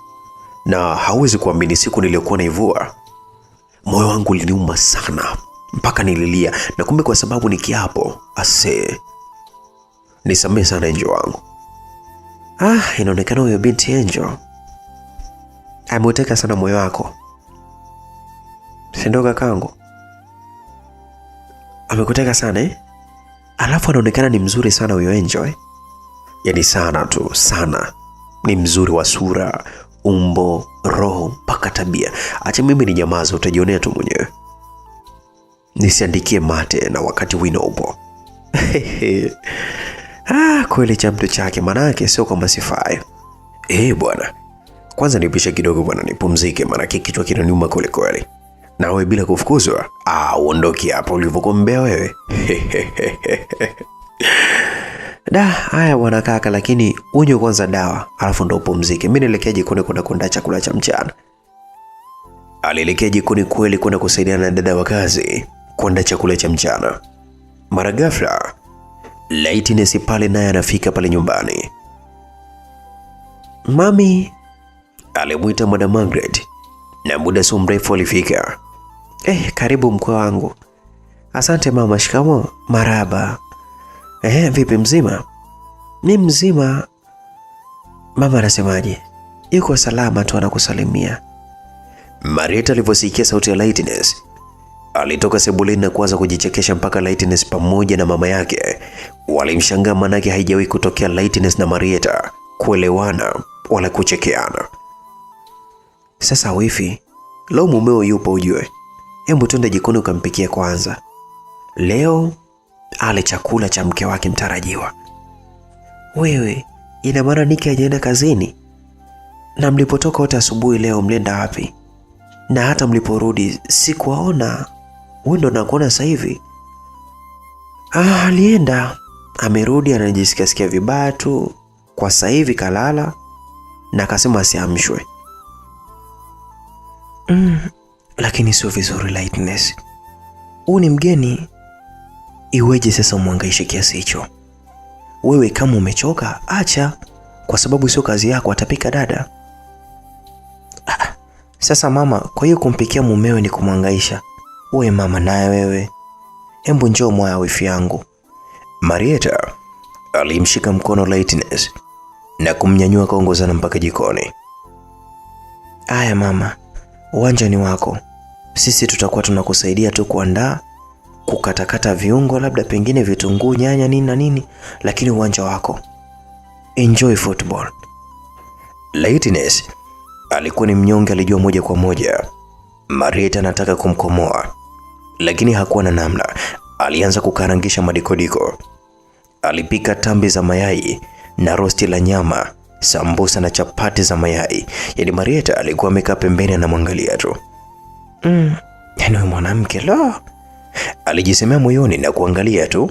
Na hauwezi kuamini, siku niliyokuwa naivua, moyo wangu uliniuma sana mpaka nililia, na kumbe kwa sababu ni kiapo. Nisamehe sana Angel wangu. Inaonekana huyo binti Angel ameuteka sana moyo wako. Si ndio kakangu? Amekuteka sana Alafu anaonekana ni mzuri sana huyo Angel Yaani sana tu, sana. Ni mzuri wa sura, umbo, roho, mpaka tabia. Acha mimi ni nyamaza, utajionea tu mwenyewe. Nisiandikie mate na wakati wino upo. Kweli cha mtu chake, manake sio kama sifayo. Bwana, kwanza nipishe kidogo bwana, nipumzike, manake kichwa kinaniuma kweli. Nawe bila kufukuzwa, uondoke hapo ulivyokombea wewe. Haya bwana kaka, lakini unywe kwanza dawa, alafu ndo upumzike. Mimi naelekea jikoni kwenda kuandaa chakula cha mchana. alielekea jikoni kweli kwenda kusaidiana na dada wa kazi kuandaa chakula cha mchana. Mara ghafla Lightness pale naye anafika pale nyumbani. Mami, alimwita Madam Margaret na muda si mrefu alifika. Karibu mkwe wangu. Asante mama. Shikamo. Maraba. Vipi mzima? Ni mzima. Mama anasemaje? Yuko salama tu, anakusalimia. Marieta alivyosikia sauti ya Lightness alitoka sebuleni na kuanza kujichekesha mpaka Lightness pamoja na mama yake walimshangaa, manake haijawahi kutokea Lightness na Marieta kuelewana wala kuchekeana. Sasa wifi, leo mumeo yupo ujue. Hebu twende jikoni ukampikia kwanza. Leo ale chakula cha mke wake mtarajiwa. Wewe, ina maana Niki hajaenda kazini? Na mlipotoka wote asubuhi leo mlienda wapi? Na hata mliporudi sikuwaona. Wewe ndo nakuona sasa hivi. Alienda, amerudi anajisikia vibaya tu. Kwa sasa hivi kalala na akasema asiamshwe. Lakini sio vizuri Lightness. Huyu ni mgeni. Iweje sasa umhangaishe kiasi hicho? Wewe kama umechoka acha, kwa sababu sio kazi yako, atapika dada. Sasa mama, kwa hiyo kumpikia mumewe ni kumhangaisha? Wewe mama naye wewe. Hebu njoo moya wifi yangu. Marieta alimshika mkono Lightness na kumnyanyua kaongozana mpaka jikoni. Aya mama, uwanja ni wako. Sisi tutakuwa tunakusaidia tu kuandaa, kukatakata viungo, labda pengine vitunguu, nyanya, nini na nini, lakini uwanja wako. Enjoy football. Lightness alikuwa ni mnyonge, alijua moja kwa moja Marieta anataka kumkomoa, lakini hakuwa na namna. Alianza kukarangisha madikodiko. Alipika tambi za mayai na rosti la nyama, sambusa na chapati za mayai. Yaani Marieta alikuwa amekaa pembeni anamwangalia tu. Yaani wewe mwanamke lo, alijisemea moyoni na kuangalia tu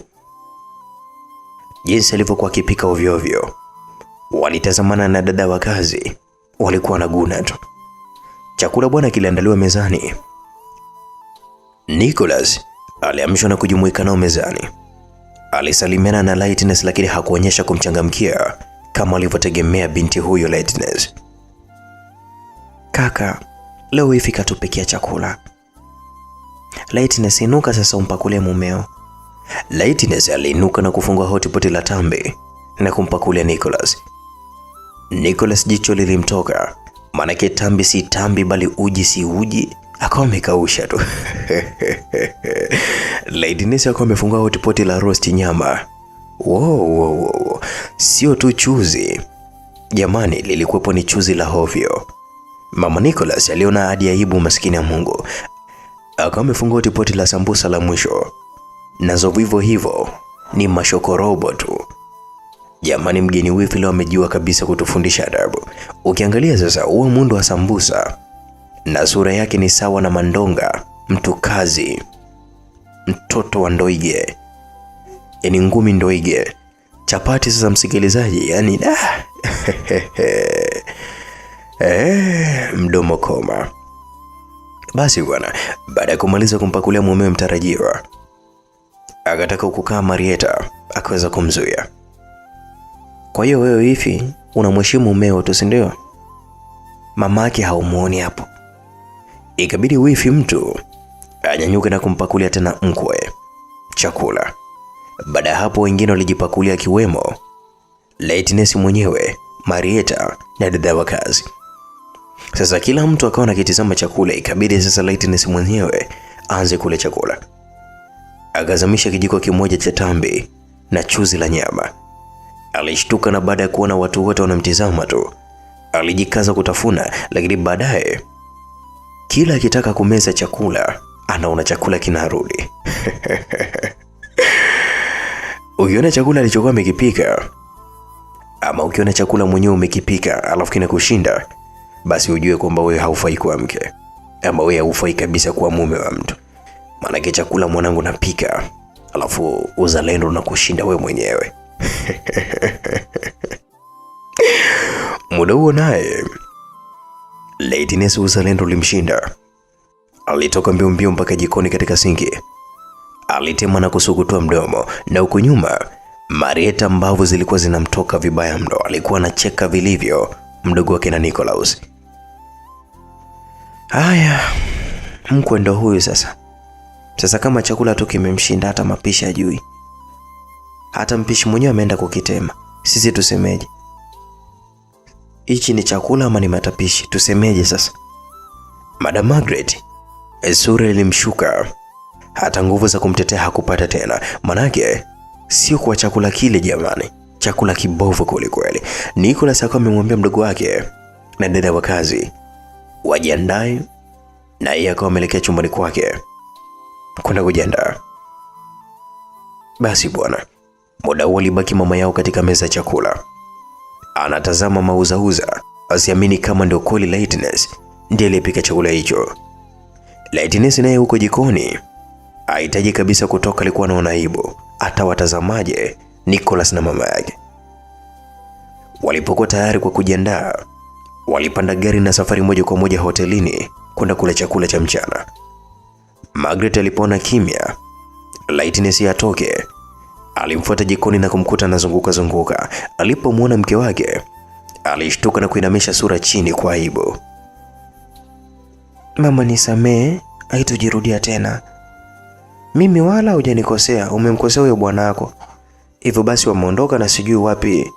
jinsi alivyokuwa akipika ovyo ovyo. Walitazamana na dada wa kazi, walikuwa wanaguna tu. Chakula bwana kiliandaliwa mezani. Nicholas aliamshwa na kujumuika nao mezani. Alisalimiana na Lightness lakini hakuonyesha kumchangamkia kama alivyotegemea binti huyo Lightness. Kaka, leo wifi katupikia chakula. Lightness, inuka sasa umpakulie mumeo. Lightness aliinuka na kufungua hotpot la tambi na kumpakulia Nicholas. Nicholas jicho lilimtoka, manake tambi si tambi bali uji si uji, akawa amekausha tu. Lightness akawa amefungua hotpot la roast nyama. Wow. Sio tu chuzi. Jamani, lilikuwepo ni chuzi la hovyo. Mama Nicholas aliona hadi aibu, maskini ya Mungu. Akawa amefungua hotpot la sambusa la mwisho. Nazo vivyo hivyo ni mashokorobo tu. Jamani, mgeni wifi leo amejua kabisa kutufundisha adabu. Ukiangalia sasa huo muundo wa sambusa na sura yake ni sawa na Mandonga, mtu kazi, mtoto wa Ndoige, yani ngumi Ndoige. Chapati sasa msikilizaji, yani mdomo koma. Basi bwana, baada ya kumaliza kumpakulia mumewe mtarajiwa, akataka kukaa Marieta, akaweza kumzuia. Kwa hiyo wewe hivi unamheshimu mumeo tu, si ndio? Mamake haumuoni hapo. Ikabidi wifi mtu anyanyuke na kumpakulia tena mkwe chakula. Baada ya hapo wengine walijipakulia, kiwemo Lightness mwenyewe, Marieta na dada wa kazi. Sasa kila mtu akawa anakitazama chakula. Ikabidi sasa Lightness mwenyewe aanze kula chakula. Akazamisha kijiko kimoja cha tambi na chuzi la nyama. Alishtuka, na baada ya kuona watu wote wanamtizama tu, alijikaza kutafuna, lakini baadaye kila akitaka kumeza chakula anaona chakula kinarudi. Ukiona chakula alichokuwa amekipika, ama ukiona chakula mwenyewe umekipika alafu kinakushinda, basi ujue kwamba wewe haufai kuwa mke, ama wewe haufai kabisa kuwa mume wa mtu. Maana chakula mwanangu napika alafu uzalendo unakushinda wewe mwenyewe. Muda huo naye Lightness uzalendo ulimshinda. alitoka mbio mbio mpaka jikoni katika sinki. Alitema na kusukutua mdomo, na huko nyuma Marieta mbavu zilikuwa zinamtoka vibaya mno. Alikuwa anacheka vilivyo mdogo wake na Nicholas. Haya, mkwe ndo huyu sasa. Sasa kama chakula tu kimemshinda, hata mapishi hajui. Hata mpishi mwenyewe ameenda kukitema. Sisi tusemeje? Hichi ni chakula ama ni matapishi? Tusemeje sasa? Madam Margaret sura ilimshuka, hata nguvu za kumtetea hakupata tena. Manake sio kwa chakula kile jamani, chakula kibovu kweli kweli. Nicholas akawa amemwambia mdogo wake na dada wa kazi wajiandae, na yeye akawa ameelekea chumbani kwake kwenda kujiandaa. Basi bwana, muda huo alibaki mama yao katika meza ya chakula, anatazama mauzauza, asiamini kama ndio kweli Lightness ndiye aliyepika chakula hicho. Lightness naye huko jikoni hahitaji kabisa kutoka, alikuwa anaona aibu. Hata watazamaje Nicholas na mama yake. Walipokuwa tayari kwa kujiandaa, walipanda gari na safari moja kwa moja hotelini kwenda kula chakula cha mchana. Margaret alipoona kimya Lightness atoke, alimfuata jikoni na kumkuta anazunguka zunguka. Alipomwona mke wake, alishtuka na kuinamisha sura chini kwa aibu. Mama, nisamee, haitojirudia tena. Mimi wala hujanikosea, umemkosea huyo bwanako. Hivyo basi wameondoka na sijui wapi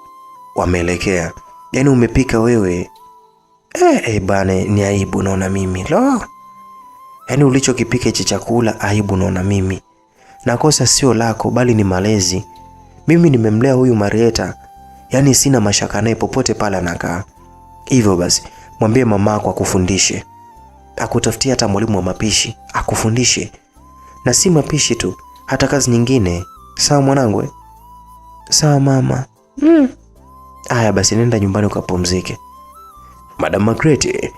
wameelekea. Yaani umepika wewe. Bane, ni aibu naona mimi. Lo. Yaani ulichokipika hichi chakula aibu naona mimi. Na kosa sio lako bali ni malezi. Mimi nimemlea huyu Marieta. Yaani sina mashaka naye popote pale anakaa. Hivyo basi mwambie mamako akufundishe. Akutafutia hata mwalimu wa mapishi akufundishe. Na si mapishi tu, hata kazi nyingine. Sawa mwanangu? Sawa mama. Aya basi nenda nyumbani ukapumzike. Madam Margaret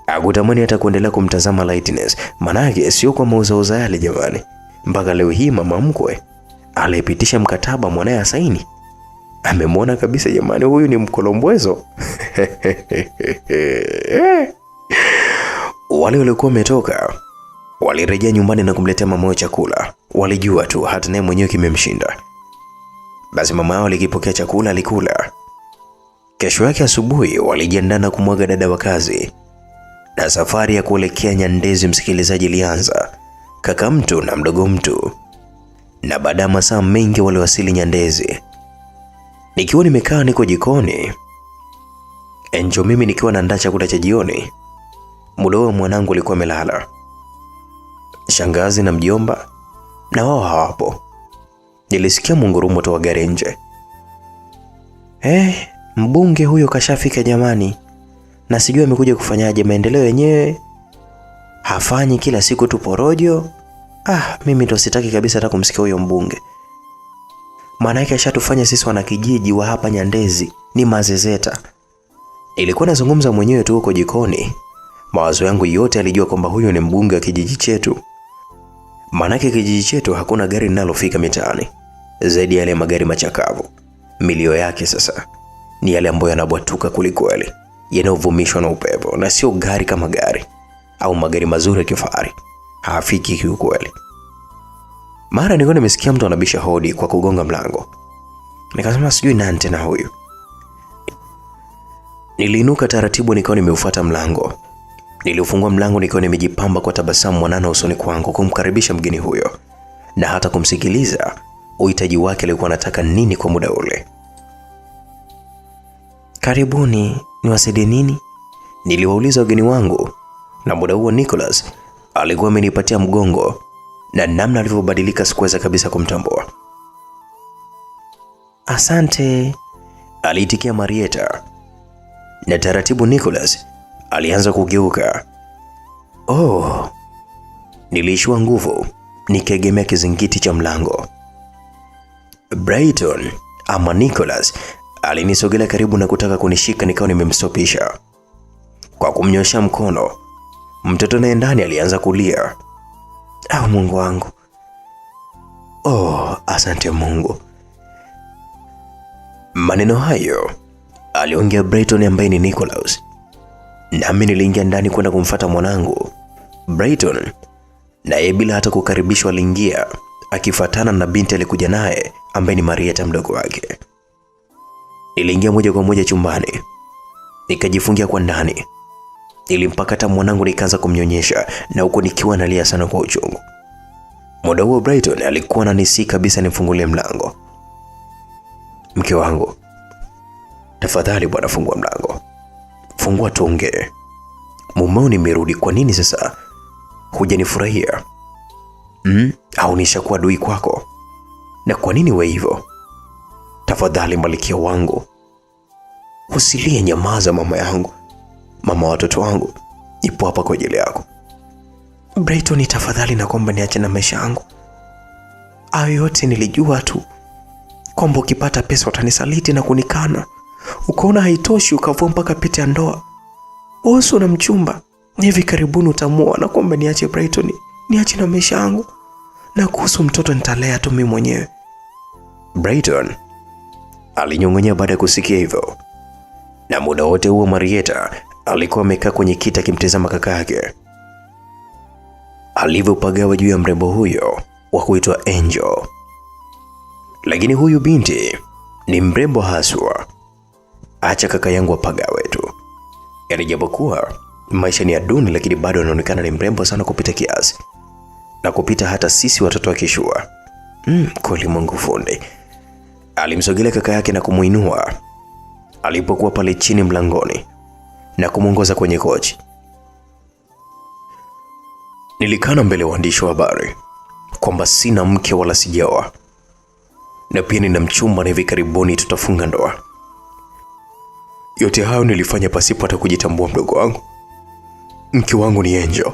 hakutamani hata kuendelea kumtazama Lightness, manake sio kwa mauzauza yale jamani. Mpaka leo hii mama mkwe alipitisha mkataba mwanae asaini. Amemwona kabisa jamani, huyu ni mkolombwezo. Wale waliokuwa wametoka walirejea nyumbani na kumletea mama chakula. Walijua tu hata naye mwenyewe kimemshinda. Basi mama yao alikipokea chakula, alikula. Kesho yake asubuhi walijiandaa na kumwaga dada wa kazi, na safari ya kuelekea Nyandezi, msikilizaji, ilianza. Kaka mtu na mdogo mtu, na baada ya masaa mengi waliwasili Nyandezi. Nikiwa nimekaa niko jikoni enjo, mimi nikiwa naandaa chakula cha jioni, muda huo mwanangu alikuwa amelala. Shangazi na mjomba na wao hawapo. Nilisikia mungurumo toka gari nje. Mbunge huyo kashafika jamani. Na sijui amekuja kufanyaje, maendeleo yenyewe hafanyi, kila siku tu porojo. Mimi ndo sitaki kabisa hata kumsikia huyo mbunge. Maana yake ashatufanya sisi wana kijiji wa hapa Nyandezi ni mazezeta. Ilikuwa nazungumza mwenyewe tu huko jikoni. Mawazo yangu yote alijua kwamba huyo ni mbunge wa kijiji chetu. Maana yake kijiji chetu hakuna gari linalofika mitaani zaidi ya yale magari machakavu. Milio yake sasa ni yale ambayo yanabwatuka kulikweli, yanayovumishwa na upepo, na sio gari kama gari au magari mazuri ya kifahari. Hafiki kiukweli. Mara nilikuwa nimesikia mtu anabisha hodi kwa kugonga mlango. Nikasema sijui nani tena huyu. Niliinuka taratibu nikawa nimeufuata mlango. Niliufungua mlango nikiwa nimejipamba kwa tabasamu mwanana usoni kwangu kumkaribisha mgeni huyo, na hata kumsikiliza uhitaji wake alikuwa anataka nini kwa muda ule. Karibuni, niwasaidie nini? Niliwauliza wageni wangu, na muda huo Nicholas alikuwa amenipatia mgongo, na namna alivyobadilika sikuweza kabisa kumtambua. Asante, aliitikia Marieta. Na taratibu Nicholas alianza kugeuka. Niliishiwa nguvu, nikaegemea kizingiti cha mlango. Brighton ama Nicholas alinisogelea karibu na kutaka kunishika, nikawa nimemstopisha kwa kumnyosha mkono. Mtoto naye ndani alianza kulia. Mungu wangu. Asante Mungu. Maneno hayo aliongea Brighton ambaye ni Nicholas. Nami niliingia ndani kwenda kumfuata mwanangu. Brighton na yeye bila hata kukaribishwa aliingia akifuatana na binti alikuja naye ambaye ni Marieta mdogo wake. Niliingia moja kwa moja chumbani, nikajifungia kwa ndani. Nilimpakata mwanangu nikaanza kumnyonyesha, na huko nikiwa nalia sana kwa uchungu. Muda huo Brighton alikuwa ananisi kabisa nifungulie mlango. Mke wangu, tafadhali bwana, fungua mlango. Fungua tuongee. Mumeo nimerudi, kwa nini sasa hujanifurahia? Au nishakuwa adui kwako? Na kwa nini wewe hivyo? Tafadhali malkia wangu, usilie, nyamaza mama yangu. Mama watoto wangu, ipo hapa kwa ajili yako. Brighton, tafadhali naomba niache na maisha yangu. Hayo yote nilijua tu kwamba ukipata pesa utanisaliti na kunikana. Ukaona haitoshi ukavua mpaka pete ya ndoa. Wewe una mchumba, hivi karibuni utamuoa, na kwamba niache Brighton, niache na maisha yangu. Na kuhusu mtoto nitalea tu mimi mwenyewe. Brighton alinyong'onyea baada ya kusikia hivyo. Na muda wote huo Marieta alikuwa amekaa kwenye kiti akimtazama kaka yake alivyopagawa juu ya mrembo huyo wa kuitwa Angel. Lakini huyu binti ni mrembo haswa. Acha kaka yangu apagawe tu. Yaani japokuwa maisha ni ya duni, lakini bado anaonekana ni mrembo sana kupita kiasi, na kupita hata sisi watoto wa kishua. Kweli Mungu fundi. Alimsogelea kaka yake na kumuinua alipokuwa pale chini mlangoni na kumuongoza kwenye kochi. Nilikana mbele waandishi wa habari kwamba sina mke wala sijaoa, na pia nina mchumba na hivi karibuni tutafunga ndoa. Yote hayo nilifanya pasipo hata kujitambua mdogo wangu. Mke wangu ni Angel,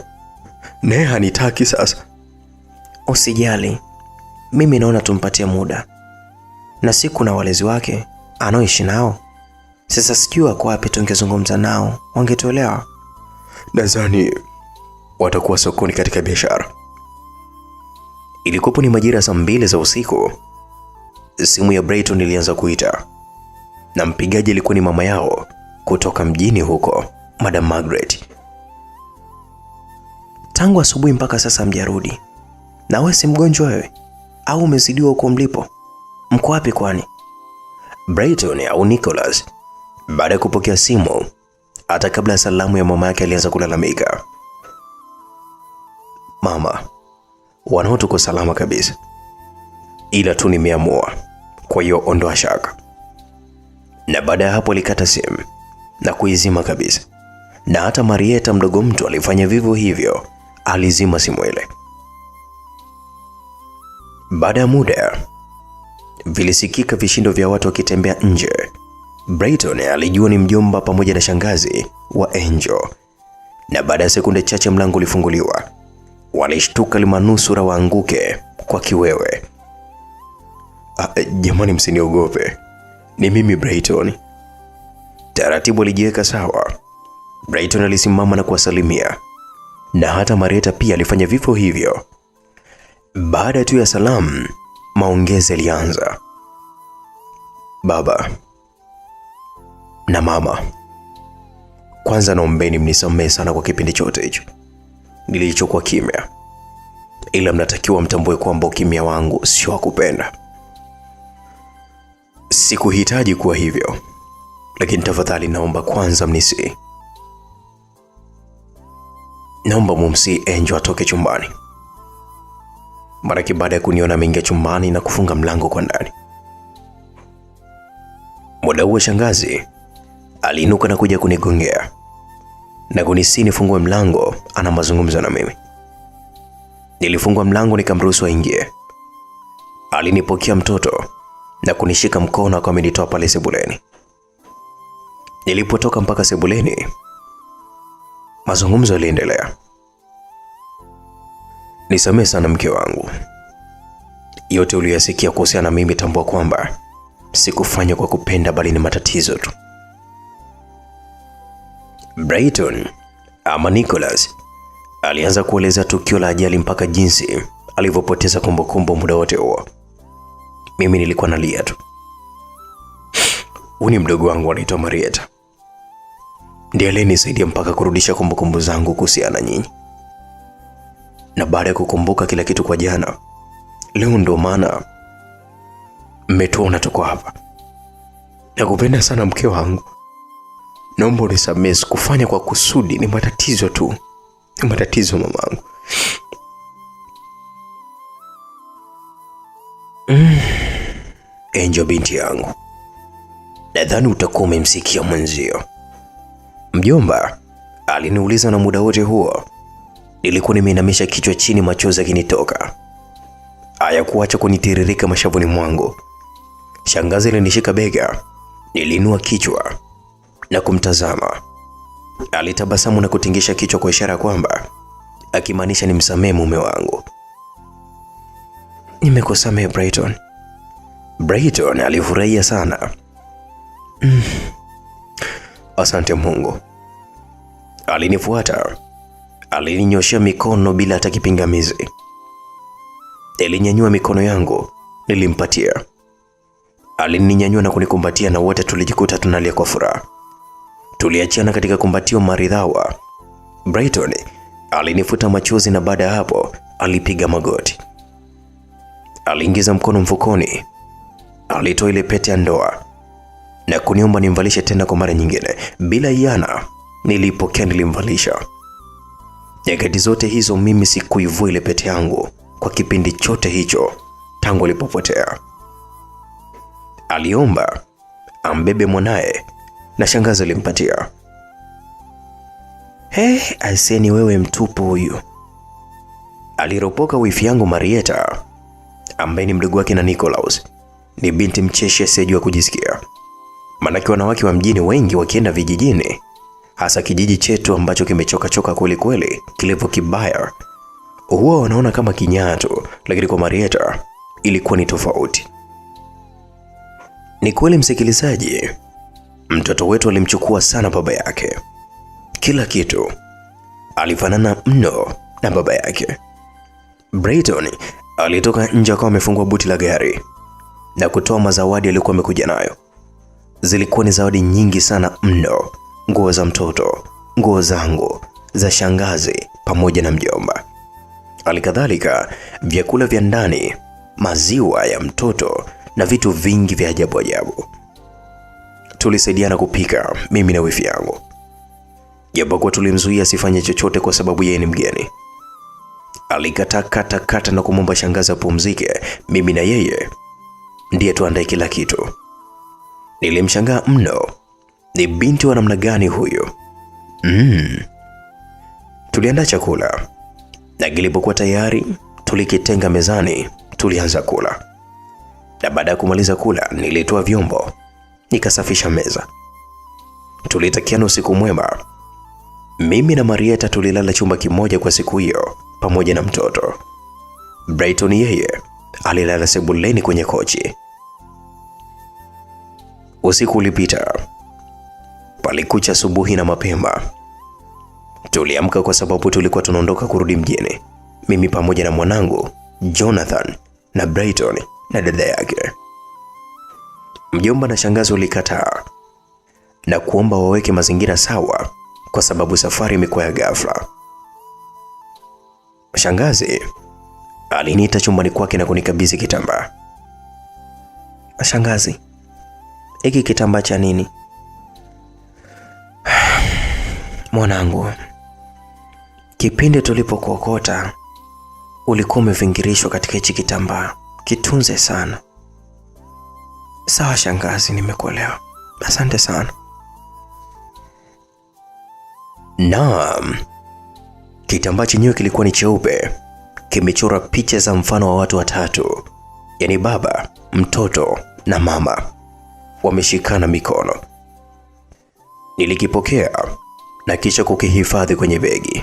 naye hanitaki sasa. Usijali, mimi naona tumpatie muda, na siku na walezi wake anaoishi nao. Sasa sijui wako wapi, tungezungumza nao wangetolewa. Nadhani watakuwa sokoni katika biashara. Ilikuwa ni majira saa 2 za usiku. Simu ya Brighton ilianza kuita, na mpigaji alikuwa ni mama yao kutoka mjini huko, Madam Margaret. Tangu asubuhi mpaka sasa mjarudi. Na wewe si mgonjwa wewe? Au umezidiwa huko mlipo? Mko wapi kwani? Brighton au Nicholas, baada ya kupokea simu, hata kabla ya salamu ya mama yake, alianza kulalamika. Mama, wanao tuko salama kabisa, ila tu nimeamua, kwa hiyo ondoa shaka. Na baada ya hapo alikata simu na kuizima kabisa. Na hata Marieta mdogo mtu alifanya vivyo hivyo, alizima simu ile. Baada ya muda vilisikika vishindo vya watu wakitembea nje. Brighton alijua ni mjomba pamoja na shangazi wa Angel. Na baada ya sekunde chache mlango ulifunguliwa. Walishtuka limanusura waanguke kwa kiwewe. Jamani, msiniogope, ni mimi Brighton. Taratibu alijiweka sawa. Brighton alisimama na kuwasalimia, na hata Marieta pia alifanya vivyo hivyo. Baada tu ya salamu, maongezi yalianza. Baba na mama, kwanza naombeni mnisamehe sana kwa kipindi chote hicho nilichokuwa kimya, ila mnatakiwa mtambue kwamba ukimya wangu sio wa kupenda. Sikuhitaji kuwa hivyo, lakini tafadhali naomba kwanza mnisi. Naomba mumsi Angel atoke chumbani. Maraki baada ya kuniona ameingia chumbani na kufunga mlango kwa ndani. Muda huo shangazi aliinuka na kuja kunigongea na kunisi nifungue mlango, ana mazungumzo na mimi. Nilifungua mlango nikamruhusu aingie. Alinipokea mtoto na kunishika mkono kwa amenitoa pale sebuleni. Nilipotoka mpaka sebuleni, mazungumzo yaliendelea. Nisamehe sana mke wangu, yote uliyosikia kuhusiana na mimi tambua kwamba sikufanya kwa kupenda, bali ni matatizo tu. Brighton ama Nicholas alianza kueleza tukio la ajali mpaka jinsi alivyopoteza kumbukumbu muda wote huo. Mimi nilikuwa nalia tu. Huyu ni mdogo wangu anaitwa Marieta, ndiye aliyenisaidia mpaka kurudisha kumbukumbu zangu kuhusiana na nyinyi. na baada ya kukumbuka kila kitu kwa jana, leo ndo maana mmetuona tuko hapa. Nakupenda sana mke wangu, naomba unisamehe, sikufanya kwa kusudi, ni matatizo tu, ni matatizo mamangu. Angel binti yangu, nadhani utakuwa umemsikia mwenzio. Mjomba aliniuliza, na muda wote huo nilikuwa nimeinamisha kichwa chini, machozi yakinitoka. Hayakuacha kunitiririka mashavuni mwangu. Shangazi alinishika bega, niliinua kichwa na kumtazama. Alitabasamu na kutingisha kichwa kwa ishara kwamba akimaanisha nimsamehe mume wangu. Nimekusamehe Brighton. Brighton alifurahia sana. Asante Mungu. Alinifuata, alininyoshia mikono bila hata kipingamizi. Alinyanyua mikono yangu, nilimpatia. Alininyanyua na kunikumbatia, na wote tulijikuta tunalia kwa furaha. Tuliachana katika kumbatio maridhawa. Brighton alinifuta machozi, na baada ya hapo alipiga magoti. Aliingiza mkono mfukoni, alitoa ile pete ya ndoa na kuniomba nimvalishe tena kwa mara nyingine. Bila iana nilipokea, nilimvalisha. Nyakati zote hizo mimi sikuivua ile pete yangu kwa kipindi chote hicho tangu alipopotea. Aliomba ambebe mwanae na shangazi alimpatia. Aiseni wewe mtupu huyu. Aliropoka wifi yangu Marieta, ambaye ni mdogo wake na Nicholas. Ni binti mcheshi asiyejua kujisikia. Manake wanawake wa mjini wengi wakienda vijijini, hasa kijiji chetu ambacho kimechoka choka kweli kweli, kilivyo kibaya, huwa wanaona kama kinyaa tu, lakini kwa Marieta ilikuwa ni tofauti. Ni kweli msikilizaji, mtoto wetu alimchukua sana baba yake. Kila kitu alifanana mno na baba yake. Brighton alitoka nje akawa amefungua buti la gari na kutoa mazawadi aliyokuwa amekuja nayo. Zilikuwa ni zawadi nyingi sana mno: nguo za mtoto, nguo zangu, za shangazi pamoja na mjomba. Halikadhalika vyakula vya ndani, maziwa ya mtoto na vitu vingi vya ajabu ajabu. Tulisaidiana kupika mimi na wifi yangu, japokuwa tulimzuia asifanye chochote kwa sababu yeye ni mgeni. Alikataa kata na kumwomba shangazi apumzike, mimi na yeye ndiye tuandae kila kitu. Nilimshangaa mno, ni binti wa namna gani huyu? Tuliandaa chakula na kilipokuwa tayari tulikitenga mezani, tulianza kula. Na baada ya kumaliza kula nilitoa vyombo, nikasafisha meza. Tulitakiana usiku mwema. Mimi na Marieta tulilala chumba kimoja kwa siku hiyo pamoja na mtoto. Brighton yeye alilala sebuleni kwenye kochi. Usiku ulipita. Palikucha asubuhi na mapema. Tuliamka kwa sababu tulikuwa tunaondoka kurudi mjini, mimi pamoja na mwanangu Jonathan na Brighton na dada yake. Mjomba na shangazi walikataa na kuomba waweke mazingira sawa kwa sababu safari imekuwa ya ghafla. Shangazi aliniita chumbani kwake na kunikabidhi kitambaa. Shangazi, hiki kitambaa cha nini? Mwanangu, kipindi tulipokuokota ulikuwa umevingirishwa katika hichi kitambaa, kitunze sana. Sawa shangazi, nimekuelewa. Asante sana. Naam. Kitambaa chenyewe kilikuwa ni cheupe, kimechora picha za mfano wa watu watatu, yani baba, mtoto na mama, wameshikana mikono. Nilikipokea na kisha kukihifadhi kwenye begi.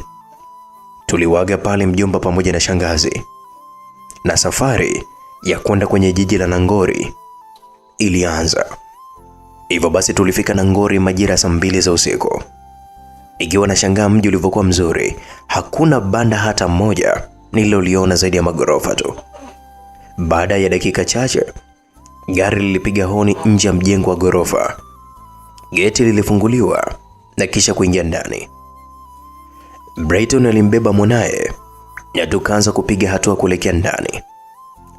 Tuliwaga pale mjomba pamoja na shangazi, na safari ya kwenda kwenye jiji la Nangori ilianza. Hivyo basi tulifika Nangori majira saa 2 za usiku. Ikiwa na shangaa mji ulivyokuwa mzuri, hakuna banda hata moja nililoliona zaidi ya magorofa tu. Baada ya dakika chache, gari lilipiga honi nje ya mjengo wa gorofa. Geti lilifunguliwa na kisha kuingia ndani. Brighton alimbeba mwanae na tukaanza kupiga hatua kuelekea ndani.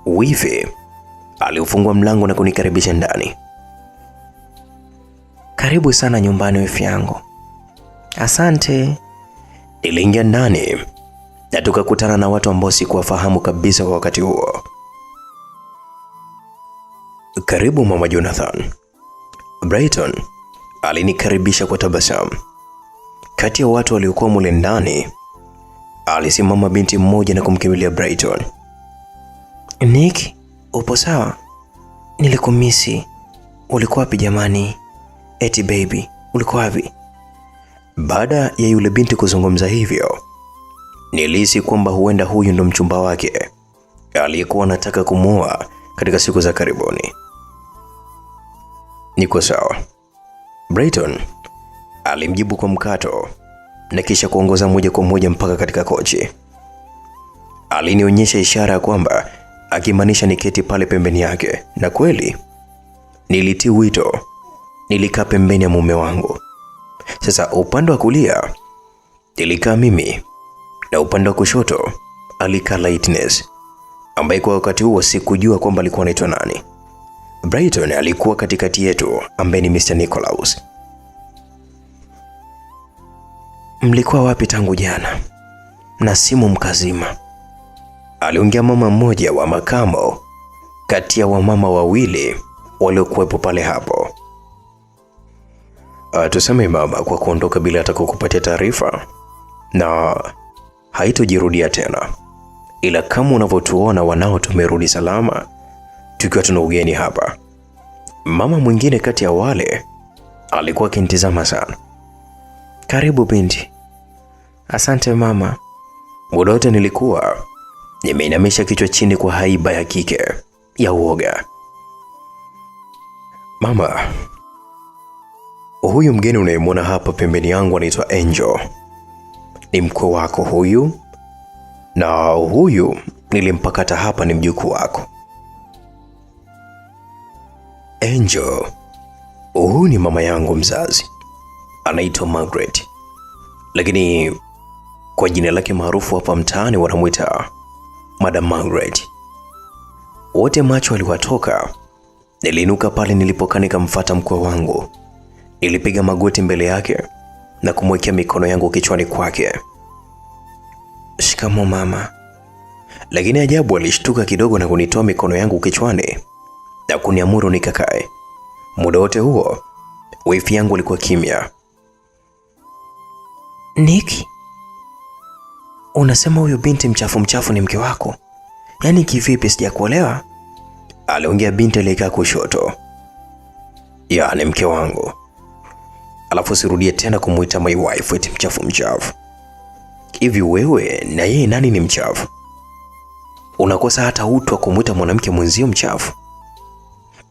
Wifi aliufungua mlango na kunikaribisha ndani. Karibu sana nyumbani wifi yangu. Asante. Niliingia ndani na tukakutana na watu ambao sikuwafahamu kabisa kwa wakati huo. Karibu mama Jonathan. Brighton alinikaribisha kwa tabasamu. Kati ya watu waliokuwa mule ndani, alisimama binti mmoja na kumkimbilia Brighton. Nick, upo sawa? Nilikumisi. Ulikuwa wapi jamani? Eti baby, ulikuwa wapi? Baada ya yule binti kuzungumza hivyo, nilihisi kwamba huenda huyu ndo mchumba wake aliyekuwa anataka kumuoa katika siku za karibuni. Niko sawa, Brighton alimjibu kwa mkato na kisha kuongoza moja kwa moja mpaka katika kochi. Alinionyesha ishara ya kwamba akimaanisha niketi pale pembeni yake, na kweli nilitii wito. Nilikaa pembeni ya mume wangu. Sasa upande wa kulia nilikaa mimi na upande wa kushoto alikaa Lightness, ambaye kwa wakati huo sikujua kwamba alikuwa anaitwa nani. Brighton alikuwa katikati yetu, ambaye ni Mr. Nicholas. Mlikuwa wapi tangu jana? Na simu mkazima, aliongea mama mmoja wa makamo kati ya wamama wawili waliokuwepo pale hapo. Tuseme mama, kwa kuondoka bila hata kukupatia taarifa, na haitojirudia tena. Ila kama unavyotuona wanao, tumerudi salama tukiwa tuna ugeni hapa. Mama mwingine kati ya wale alikuwa akinitazama sana. Karibu binti. Asante mama. Muda wote nilikuwa nimeinamisha kichwa chini kwa haiba ya kike ya uoga. Mama, huyu mgeni unayemwona hapa pembeni yangu anaitwa Angel. Ni mkwe wako huyu, na huyu nilimpakata hapa ni mjukuu wako. Angel, huyu ni mama yangu mzazi, anaitwa Margaret, lakini kwa jina lake maarufu hapa mtaani wanamuita Madam Margaret. Wote macho waliwatoka. Niliinuka pale nilipokaa nikamfuata mkwe wangu. Nilipiga magoti mbele yake na kumwekea mikono yangu kichwani kwake. Shikamoo mama. Lakini ajabu, alishtuka kidogo na kunitoa mikono yangu kichwani na kuniamuru nikakae. Muda wote huo wifi yangu alikuwa kimya. Nick, unasema huyo binti mchafu ni mke wako? Yaani kivipi? Sijakuelewa. Aliongea binti aliyekaa kushoto. Ni mke wangu. Alafu sirudie tena kumuita my wife eti mchafu. Hivi wewe na yeye nani ni mchafu? Unakosa hata utu wa kumuita mwanamke mwenzio mchafu?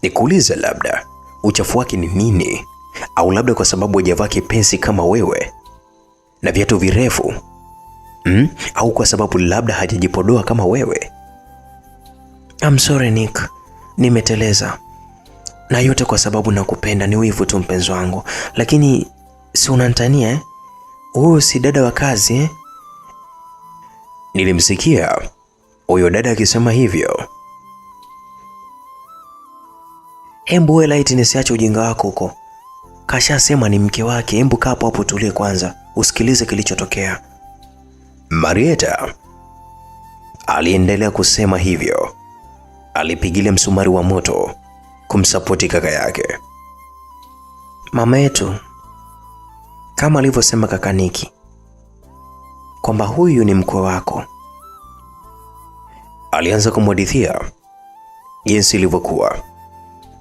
Nikuulize, labda uchafu wake ni nini? Au labda kwa sababu hajavaa kipensi kama wewe na viatu virefu? Au kwa sababu labda hajajipodoa kama wewe? I'm sorry Nick, nimeteleza. Na yote kwa sababu nakupenda, ni wivu tu mpenzi wangu. Lakini si unanitania eh? Huyu si dada wa kazi eh? Nilimsikia huyo dada akisema hivyo. Embu wewe Lightness, acha ujinga wako huko. Kashasema ni mke wake. Embu kaa hapo tulie kwanza, usikilize kilichotokea. Marieta aliendelea kusema hivyo. Alipigilia msumari wa moto kumsapoti kaka yake. Mama yetu, kama alivyosema kaka Niki, kwamba huyu ni mkwe wako. Alianza kumhadithia jinsi ilivyokuwa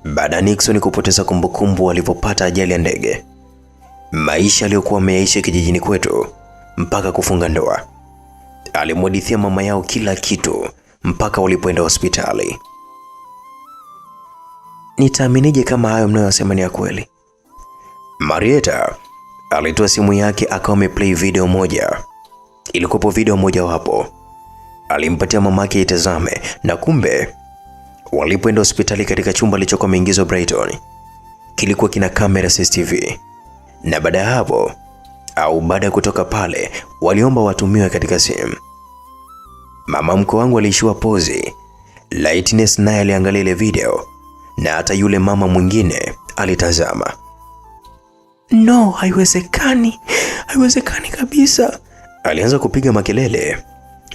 baada ya Nixon kupoteza kumbukumbu alipopata ajali ya ndege, maisha aliyokuwa ameyaishi kijijini kwetu mpaka kufunga ndoa. Alimhadithia mama yao kila kitu mpaka walipoenda hospitali. Nitaaminije kama hayo mnayosema ni ya kweli? Marieta alitoa simu yake akawa ameplay video moja. Ilikuwa video moja wapo. Alimpatia mamake itazame, na kumbe walipoenda hospitali katika chumba alichokuwa ameingizwa Brighton kilikuwa kina kamera CCTV. Na baada ya hapo au baada ya kutoka pale waliomba watumiwe katika simu. Mama mkwe wangu aliishiwa pozi. Lightness naye aliangalia ile video na hata yule mama mwingine alitazama. No, haiwezekani. Haiwezekani kabisa. Alianza kupiga makelele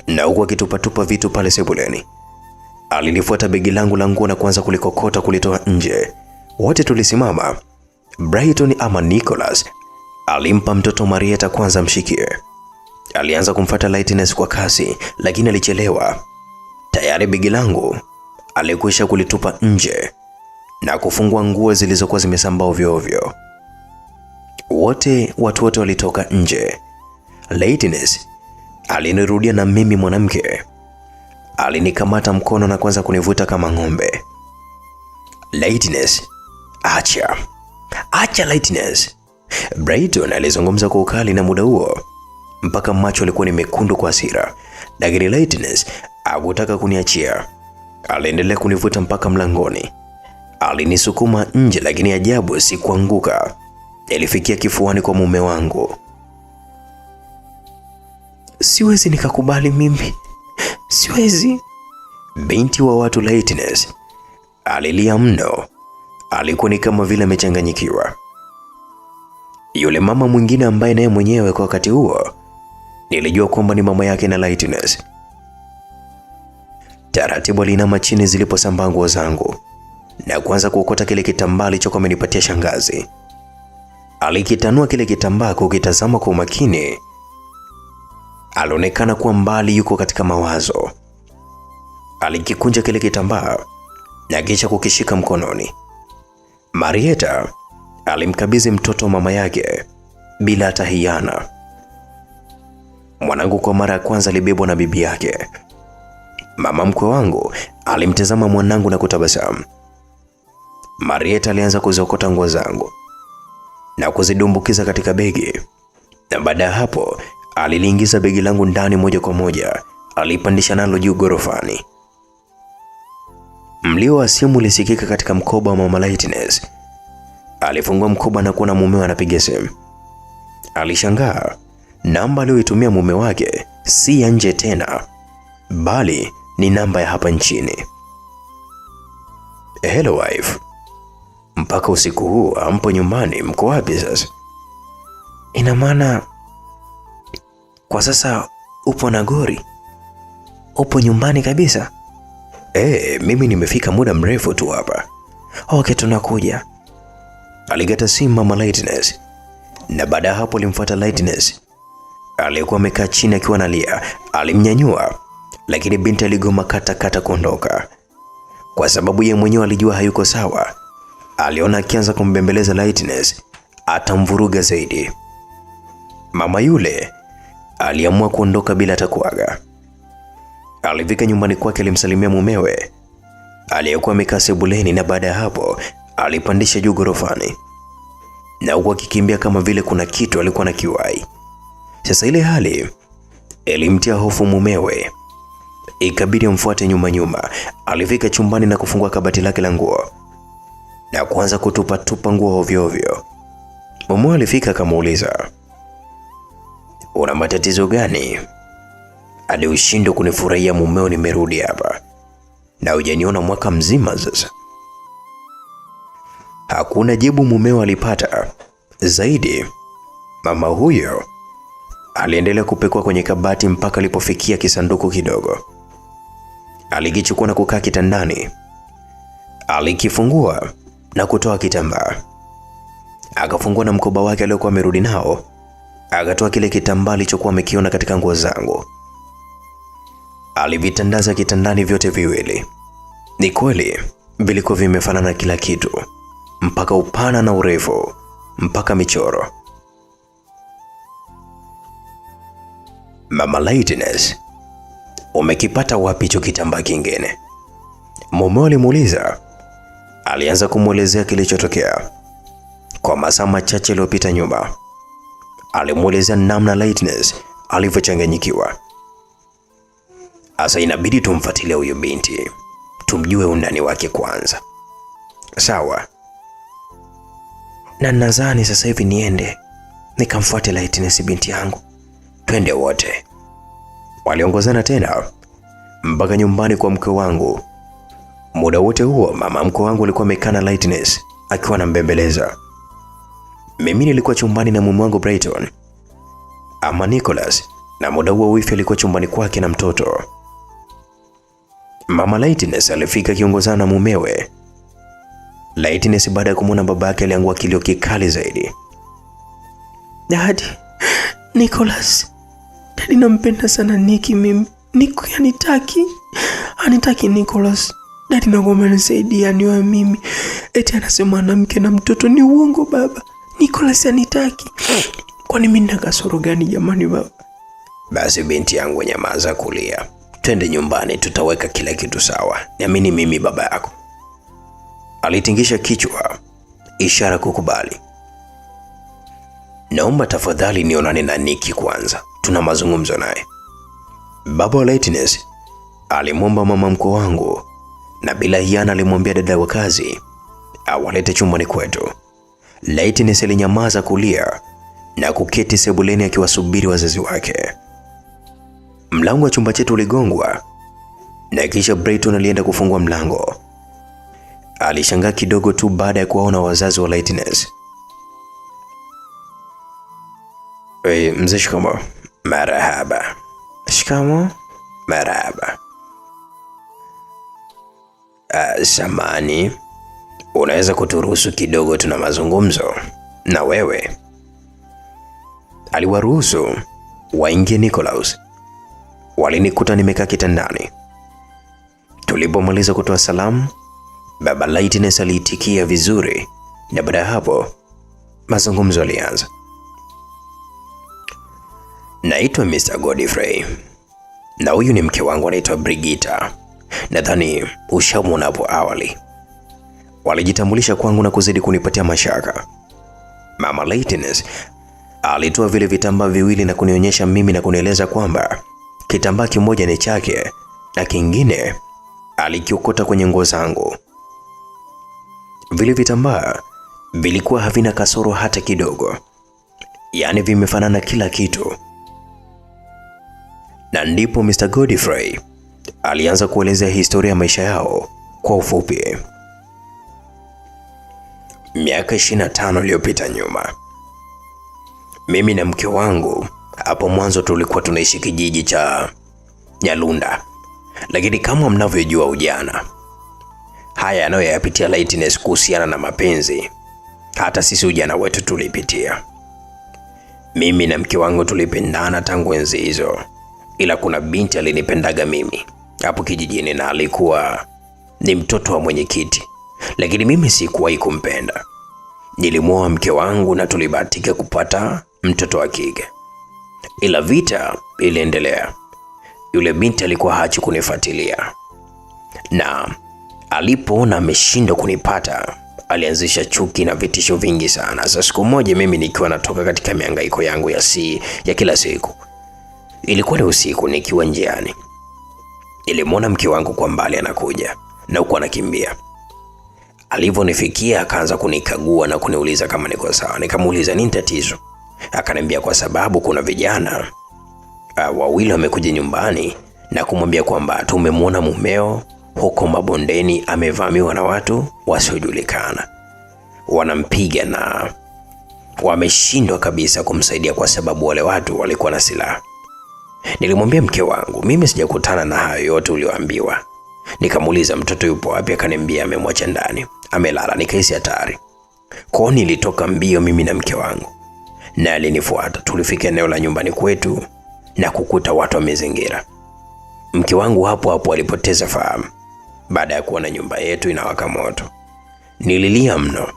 na huku akitupatupa vitu pale sebuleni. Alilifuata begi langu la nguo na kuanza kulikokota kulitoa nje. Wote tulisimama. Brighton ama Nicholas alimpa mtoto Marieta kwanza mshikie. Alianza kumfuata Lightness kwa kasi, lakini alichelewa. Tayari begi langu alikwisha kulitupa nje na kufungua nguo zilizokuwa zimesambaa ovyo ovyo. Watu wote walitoka nje. Lightness alinirudia na mimi mwanamke. Alinikamata mkono na kuanza kunivuta kama ng'ombe. Lightness, acha. Acha Lightness. Brighton alizungumza kwa ukali na muda huo mpaka macho alikuwa ni mekundu kwa hasira. Lakini Lightness hakutaka kuniachia. Aliendelea kunivuta mpaka mlangoni. Alinisukuma nje, lakini ajabu sikuanguka. Nilifikia kifuani kwa mume wangu. Siwezi nikakubali mimi. Siwezi. Binti wa watu Lightness alilia mno. Alikuwa ni kama vile amechanganyikiwa. Yule mama mwingine ambaye naye mwenyewe kwa wakati huo nilijua kwamba ni mama yake na Lightness. Taratibu alinama chini ziliposambaa nguo zangu na kuanza kuokota kile kitambaa alichokuwa amenipatia shangazi. Alikitanua kile kitambaa kukitazama kwa umakini. Alionekana kuwa mbali, yuko katika mawazo. Alikikunja kile kitambaa na kisha kukishika mkononi. Marieta alimkabidhi mtoto wa mama yake bila hata hiana. Mwanangu kwa mara ya kwanza alibebwa na bibi yake. Mama mkwe wangu alimtazama mwanangu na kutabasamu. Marieta alianza kuziokota nguo zangu na kuzidumbukiza katika begi, na baada ya hapo aliliingiza begi langu ndani moja kwa moja. Alipandisha nalo juu gorofani. Mlio wa simu ulisikika katika mkoba wa mama Lightness. Alifungua mkoba na kuona mumewe anapiga simu. Alishangaa. Namba aliyoitumia mume wake si ya nje tena, bali ni namba ya hapa nchini. Hello wife. Mpaka usiku huu ampo nyumbani, mko wapi sasa? Ina maana kwa sasa upo Nagori? Upo nyumbani kabisa? Mimi nimefika muda mrefu tu hapa. Okay, tunakuja. Aligata simu mama Lightness, na baada hapo alimfuata Lightness. Alikuwa amekaa chini akiwa analia. Alimnyanyua, lakini binti aligoma kata kuondoka. Kwa sababu yeye mwenyewe alijua hayuko sawa. Aliona akianza kumbembeleza Lightness atamvuruga zaidi. Mama yule aliamua kuondoka bila hata kuaga. Alifika nyumbani kwake, alimsalimia mumewe aliyekuwa amekaa sebuleni, na baada ya hapo alipandisha juu gorofani na huko akikimbia kama vile kuna kitu alikuwa na kiwai. Sasa ile hali ilimtia hofu mumewe, ikabidi amfuate nyuma. Alifika chumbani na kufungua kabati lake la nguo na kuanza kutupa nguo ovyo ovyo. Mumewe alifika akamuuliza, una matatizo gani hadi ushindwe kunifurahia mumeo? Nimerudi hapa na hujaniona mwaka mzima sasa. Hakuna jibu mumeo alipata. Zaidi, mama huyo aliendelea kupekua kwenye kabati mpaka alipofikia kisanduku kidogo. Alikichukua na kukaa kitandani. Alikifungua na kutoa kitambaa. Akafungua na mkoba wake aliokuwa amerudi nao. Akatoa kile kitambaa alichokuwa amekiona katika nguo zangu. Alivitandaza kitandani vyote viwili. Ni kweli vilikuwa vimefanana kila kitu, mpaka upana na urefu, mpaka michoro. Mama Lightness, umekipata wapi hicho kitambaa kingine? Mume alimuuliza. Alianza kumuelezea kilichotokea. Kwa masaa machache yaliyopita nyuma, alimuelezea namna Lightness alivyochanganyikiwa. Asa inabidi tumfuatilie huyo binti, tumjue undani wake kwanza. Sawa. Na nadhani sasa hivi niende nikamfuate Lightness binti yangu. Twende wote. Waliongozana tena mpaka nyumbani kwa mke wangu. Muda wote huo mama mke wangu alikuwa amekaa na Lightness akiwa anambembeleza. Mimi nilikuwa chumbani na mume wangu Brighton ama Nicholas, na muda huo wifi alikuwa chumbani kwake na mtoto. Mama Lightness alifika kiongozana na mumewe. Lightness baada ya kumwona babake aliangua kilio kikali zaidi. Dad, Nicholas, Dad nampenda sana Nicky mimi. Nicky anitaki Nicholas. Dad naomba nisaidie niwe mimi. Eti anasema ana mke na mtoto, ni uongo baba. Nicholas anitaki. Kwani mimi nina kasoro gani jamani baba? Basi binti yangu, nyamaza kulia. Twende nyumbani, tutaweka kila kitu sawa. Niamini mimi baba yako. Alitingisha kichwa, ishara kukubali. Naomba tafadhali nionane na Nicky kwanza, tuna mazungumzo naye. Baba wa Lightness alimwomba mama mkwe wangu, na bila hiana alimwambia dada wa kazi awalete chumbani kwetu. Lightness alinyamaza kulia na kuketi sebuleni akiwasubiri wazazi wake. Mlango wa chumba chetu uligongwa na kisha Brighton alienda kufungua mlango. Alishangaa kidogo tu baada ya kuwaona wazazi wa Lightness. Mzee, shikamo. Marahaba. Shikamo. Marahaba. Samani, unaweza kuturuhusu kidogo, tuna mazungumzo na wewe? Aliwaruhusu waingie Nicholas. Walinikuta nimekaa kitandani. Tulipomaliza kutoa salamu, baba Lightness aliitikia vizuri, na baada ya hapo mazungumzo yalianza. Naitwa Mr. Godfrey, na huyu ni mke wangu anaitwa Brigitta. Nadhani ushamuona hapo awali. Walijitambulisha kwangu na kuzidi kunipatia mashaka. Mama Lightness alitoa vile vitambaa viwili na kunionyesha mimi na kunieleza kwamba kitambaa kimoja ni chake na kingine alikiokota kwenye nguo zangu. Vile vitambaa vilikuwa havina kasoro hata kidogo, yaani vimefanana kila kitu. Na ndipo Mr. Godfrey alianza kuelezea historia ya maisha yao kwa ufupi. Miaka 25 iliyopita nyuma, mimi na mke wangu hapo mwanzo tulikuwa tunaishi kijiji cha Nyalunda, lakini kama mnavyojua ujana, haya yanayoyapitia Lightness kuhusiana na mapenzi, hata sisi ujana wetu tulipitia. Mimi na mke wangu tulipendana tangu enzi hizo, ila kuna binti alinipendaga mimi hapo kijijini na alikuwa ni mtoto wa mwenyekiti, lakini mimi sikuwahi kumpenda. Nilimwoa mke wangu na tulibahatika kupata mtoto wa kike, ila vita iliendelea. Yule binti alikuwa haachi kunifuatilia, na alipoona ameshindwa kunipata alianzisha chuki na vitisho vingi sana. Sasa siku moja mimi nikiwa natoka katika mihangaiko yangu ya kila siku, ilikuwa ni usiku, nikiwa njiani nilimwona mke wangu kwa mbali anakuja na huko anakimbia. Alivyonifikia akaanza kunikagua na kuniuliza kama niko sawa. Nikamuuliza nini tatizo? Akaniambia kwa sababu kuna vijana wawili wamekuja nyumbani na kumwambia kwamba tumemwona mumeo huko mabondeni amevamiwa na watu wasiojulikana, wanampiga na wameshindwa kabisa kumsaidia kwa sababu wale watu walikuwa na silaha. Nilimwambia mke wangu mimi sijakutana na hayo yote ulioambiwa. Nikamuuliza mtoto yupo wapi? Akaniambia amemwacha ndani, amelala. Nikahisi hatari, kwa nilitoka mbio mimi na mke wangu, na alinifuata. Tulifika eneo la nyumbani kwetu na kukuta watu wamezingira. Mke wangu hapo hapo alipoteza fahamu baada ya kuona nyumba yetu inawaka moto. Nililia mno,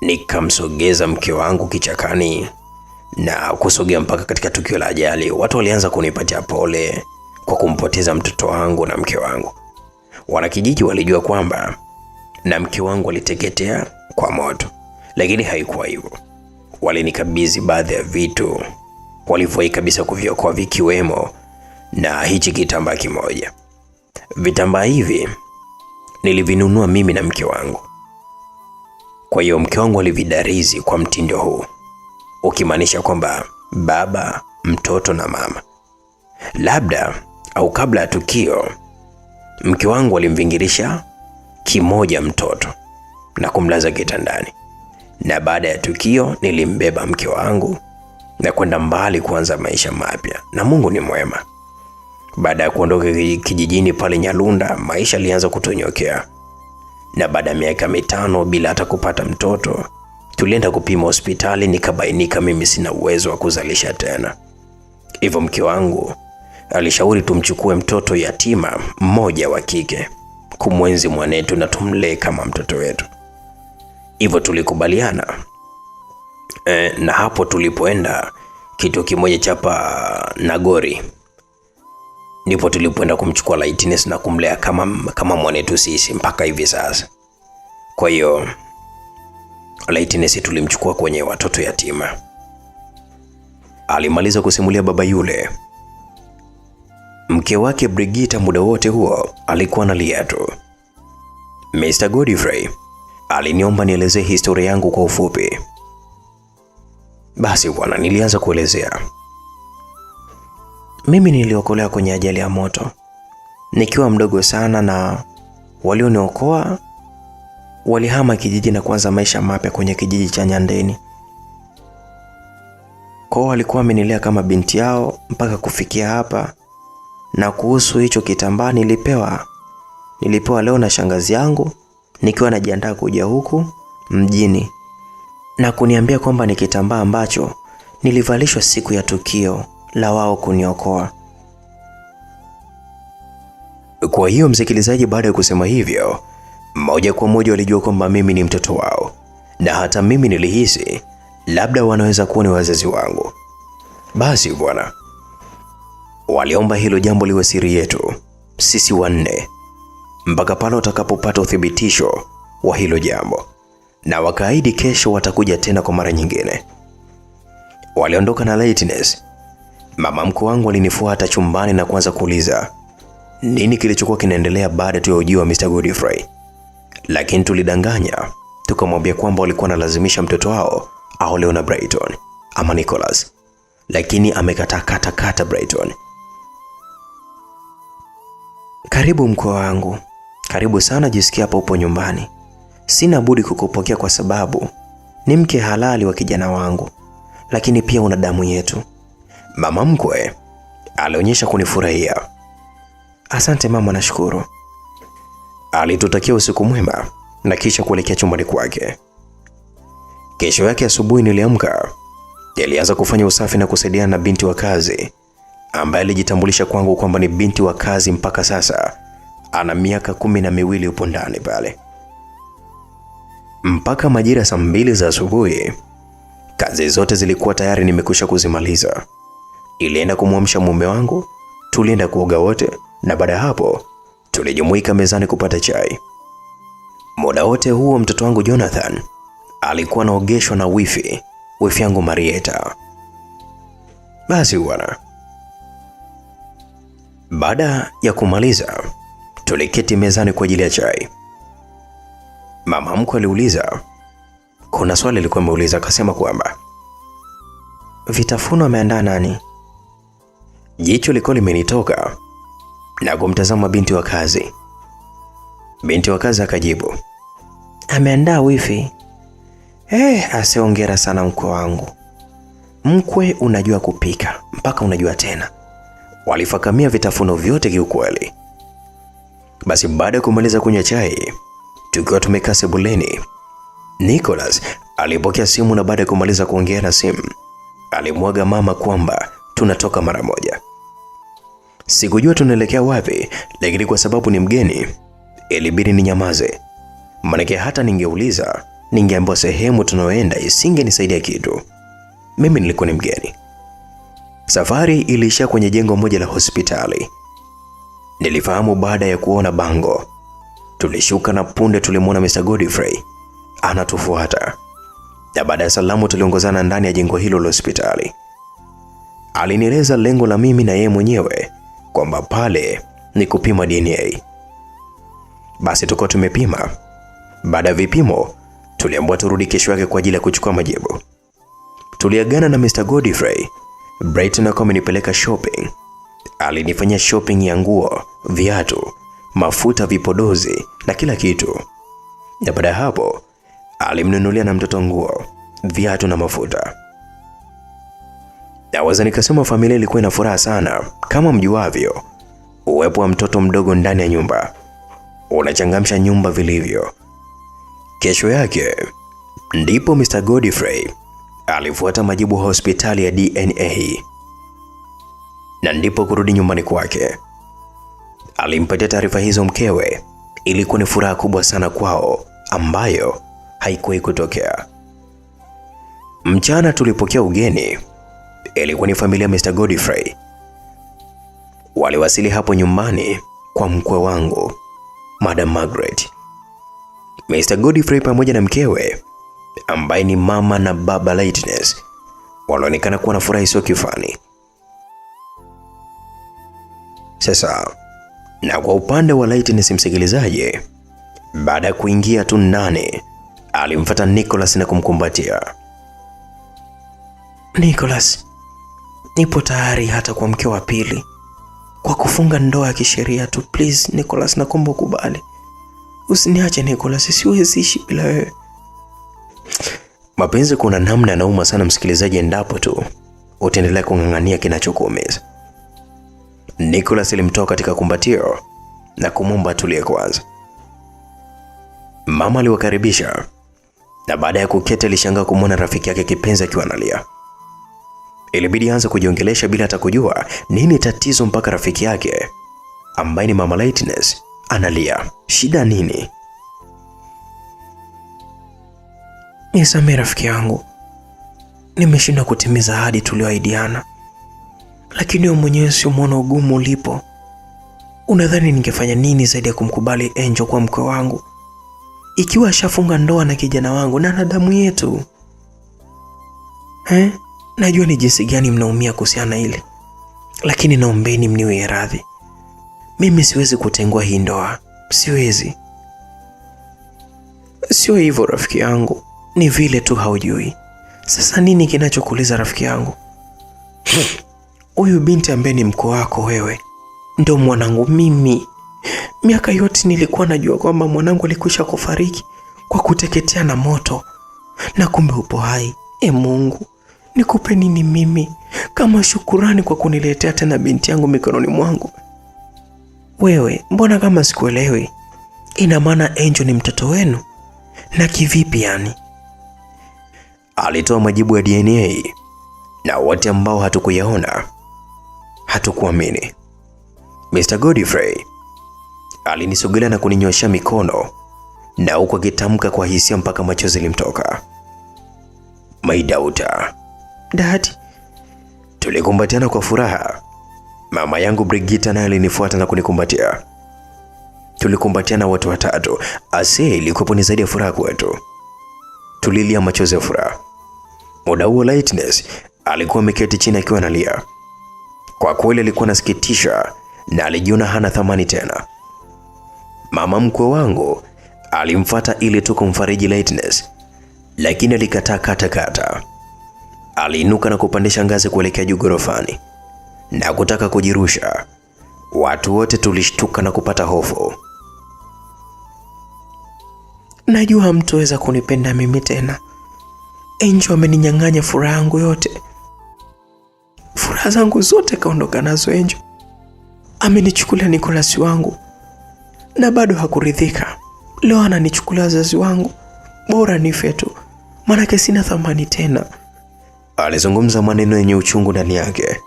nikamsogeza mke wangu kichakani na kusogea mpaka katika tukio la ajali. Watu walianza kunipatia pole kwa kumpoteza mtoto wangu na mke wangu. Wanakijiji walijua kwamba na mke wangu aliteketea kwa moto, lakini haikuwa hivyo. Walinikabidhi baadhi ya vitu walivyowahi kabisa kuviokoa, vikiwemo na hichi kitambaa kimoja. Vitambaa hivi nilivinunua mimi na mke wangu. Kwa hiyo mke wangu alividarizi kwa mtindo huu, ukimaanisha kwamba baba, mtoto na mama. Labda au kabla ya tukio, mke wangu alimvingirisha kimoja mtoto na kumlaza kitandani, na baada ya tukio nilimbeba mke wangu na kwenda mbali kuanza maisha mapya, na Mungu ni mwema. Baada ya kuondoka kijijini pale Nyalunda, maisha alianza kutonyokea, na baada ya miaka 5 bila hata kupata mtoto, tulienda kupima hospitali, nikabainika mimi sina uwezo wa kuzalisha tena. Hivyo mke wangu alishauri tumchukue mtoto yatima mmoja wa kike kumwenzi mwanetu na tumlee kama mtoto wetu. Hivyo tulikubaliana. Na hapo tulipoenda kituo kimoja cha hapa Nagori, ndipo tulipoenda kumchukua Lightness na kumlea kama mwanetu sisi mpaka hivi sasa. Kwa hiyo Lightness tulimchukua kwenye watoto yatima. Alimaliza kusimulia baba yule. Mke wake Brigita muda wote huo alikuwa analia tu. Mr. Godfrey aliniomba nielezee historia yangu kwa ufupi. Basi bwana, nilianza kuelezea. Mimi niliokolewa kwenye ajali ya moto nikiwa mdogo sana, na walioniokoa walihama kijiji na kuanza maisha mapya kwenye kijiji cha Nyandeni. Kwao walikuwa wamenilea kama binti yao mpaka kufikia hapa. Na kuhusu hicho kitambaa nilipewa leo na shangazi yangu nikiwa najiandaa kuja huku mjini, na kuniambia kwamba ni kitambaa ambacho nilivalishwa siku ya tukio la wao kuniokoa. Kwa hiyo msikilizaji, baada ya kusema hivyo, moja kwa moja walijua kwamba mimi ni mtoto wao, na hata mimi nilihisi labda wanaweza kuwa ni wazazi wangu. Basi bwana, waliomba hilo jambo liwe siri yetu sisi wanne mpaka pale watakapopata uthibitisho wa hilo jambo, na wakaahidi kesho watakuja tena kwa mara nyingine. Waliondoka na Lightness. Mama mkwe wangu alinifuata chumbani na kuanza kuuliza nini kilichokuwa kinaendelea baada tu ya ujio wa Mr. Godfrey. Lakini tulidanganya, tukamwambia kwamba walikuwa wanalazimisha mtoto wao aolewe na Brighton ama Nicholas, lakini amekataa kata Brighton. Karibu mkwe wangu, karibu sana, jisikia hapa upo nyumbani. Sina budi kukupokea kwa sababu ni mke halali wa kijana wangu, lakini pia una damu yetu. Mama mkwe alionyesha kunifurahia. Asante mama, nashukuru. Alitutakia usiku mwema na kisha kuelekea chumbani kwake. Kesho yake asubuhi niliamka, nilianza kufanya usafi na kusaidiana na binti wa kazi ambaye alijitambulisha kwangu kwamba ni binti wa kazi mpaka sasa. Ana miaka 12 upo ndani pale. Mpaka majira saa 2 za asubuhi, kazi zote zilikuwa tayari nimekwisha kuzimaliza. Ilienda kumwamsha mume wangu, tulienda kuoga wote, na baada ya hapo tulijumuika mezani kupata chai. Muda wote huo mtoto wangu Jonathan alikuwa anaogeshwa na wifi yangu Marieta. Basi bwana, baada ya kumaliza tuliketi mezani kwa ajili ya chai. Mama mkwe aliuliza, kuna swali alikuwa ameuliza, akasema kwamba vitafuno ameandaa nani? Jicho liko limenitoka na kumtazama binti wa kazi. Binti wa kazi akajibu, ameandaa wifi. Asiongera sana mkwe wangu. Mkwe unajua kupika mpaka unajua tena. Walifakamia vitafuno vyote kiukweli. Basi baada ya kumaliza kunywa chai, tukiwa tumekaa sebuleni, Nicholas alipokea simu, na baada ya kumaliza kuongea na simu, alimwaga mama kwamba tunatoka mara moja. Sikujua tunaelekea wapi, lakini kwa sababu ni mgeni ilibidi ninyamaze. Maana hata ningeuliza, ningeambiwa sehemu tunaoenda isingenisaidia kitu. Mimi nilikuwa ni mgeni. Safari iliishia kwenye jengo moja la hospitali. Nilifahamu baada ya kuona bango. Tulishuka na punde tulimwona Mr. Godfrey anatufuata. Na baada ya salamu tuliongozana ndani ya jengo hilo la hospitali. Alinieleza lengo la mimi na yeye mwenyewe kwamba pale ni kupima DNA. Basi tukao tumepima. Baada ya vipimo tuliambiwa turudi kesho yake kwa ajili ya kuchukua majibu. Tuliagana na Mr. Godfrey. Brighton akawa amenipeleka shopping alinifanyia shopping ya nguo, viatu, mafuta, vipodozi na kila kitu. Na baada ya hapo alimnunulia na mtoto nguo, viatu na mafuta. Naweza nikasema familia ilikuwa ina furaha sana. Kama mjuavyo, uwepo wa mtoto mdogo ndani ya nyumba unachangamsha nyumba vilivyo. Kesho yake ndipo Mr. Godfrey alifuata majibu hospitali ya DNA, na ndipo kurudi nyumbani kwake. Alimpatia taarifa hizo mkewe. Ilikuwa ni furaha kubwa sana kwao ambayo haikuwahi kutokea. Mchana tulipokea ugeni. Ilikuwa ni familia ya Mr. Godfrey. Waliwasili hapo nyumbani kwa mkwe wangu, Madam Margaret. Mr. Godfrey pamoja na mkewe ambaye ni mama na baba Lightness wanaonekana kuwa na furaha isiyo kifani. Sasa, na kwa upande wa Lightness, msikilizaji, baada ya kuingia tu ndani, alimfuata Nicholas na kumkumbatia. Nicholas, nipo tayari hata kwa mke wa pili, kwa kufunga ndoa ya kisheria tu. Please Nicholas, naomba ukubali. Usiniache Nicholas, siwezi ishi bila wewe. Mapenzi kuna namna yanauma sana msikilizaji, endapo tu utaendelea kung'ang'ania kinachokuumiza. Nicholas alimtoa katika kumbatio na kumwomba atulie kwanza. Mama aliwakaribisha, na baada ya kuketi alishangaa kumwona rafiki yake kipenzi akiwa analia. Ilibidi aanze kujiongelesha bila hata kujua nini tatizo, mpaka rafiki yake ambaye ni Mama Lightness analia. Shida nini? Nisamehe rafiki yangu, nimeshindwa kutimiza ahadi tulioahidiana, lakini wewe mwenyewe si umeona ugumu ulipo. Unadhani ningefanya nini zaidi ya kumkubali Angel kwa mke wangu, ikiwa ashafunga ndoa na kijana wangu na damu yetu? Najua ni jinsi gani mnaumia kuhusiana hili, lakini naombeni mniwe radhi. Mimi siwezi kutengua hii ndoa, siwezi. Sio hivyo rafiki yangu, ni vile tu haujui. Sasa nini kinachokuuliza rafiki yangu? Huyu binti ambaye ni mko wako wewe ndio mwanangu mimi. Miaka yote nilikuwa najua kwamba mwanangu alikwisha kufariki kwa kuteketea na moto, na kumbe upo hai. Mungu, nikupe nini mimi kama shukurani kwa kuniletea tena binti yangu mikononi mwangu? Wewe, mbona kama sikuelewi? Ina maana Angel ni mtoto wenu? Na kivipi yani? Alitoa majibu ya DNA, na wote ambao hatukuyaona hatukuamini. Mr. Godfrey alinisogelea na kuninyosha mikono, na huko akitamka kwa hisia mpaka machozi yalimtoka. My daughter. Dad. Tulikumbatiana kwa furaha. Mama yangu Brigita naye alinifuata na kunikumbatia. Tulikumbatiana wote watatu. Ase ilikuwa ni zaidi ya furaha kwetu. Tulilia machozi ya furaha. Muda huo Lightness alikuwa ameketi chini akiwa analia. Kwa kweli alikuwa anasikitisha na alijiona hana thamani tena. Mama mkwe wangu alimfuata ili tu kumfariji Lightness, lakini alikataa kata. Aliinuka na kupandisha ngazi kuelekea juu gorofani na kutaka kujirusha. Watu wote tulishtuka na kupata hofu. Najua hamtoweza kunipenda mimi tena. Angel ameninyang'anya furaha yangu yote. Furaha zangu zote kaondoka nazo Angel. Amenichukulia Nicholas wangu, na bado hakuridhika. Leo ananichukulia wazazi wangu. Bora nife tu, maana sina thamani tena. Alizungumza maneno yenye uchungu ndani yake,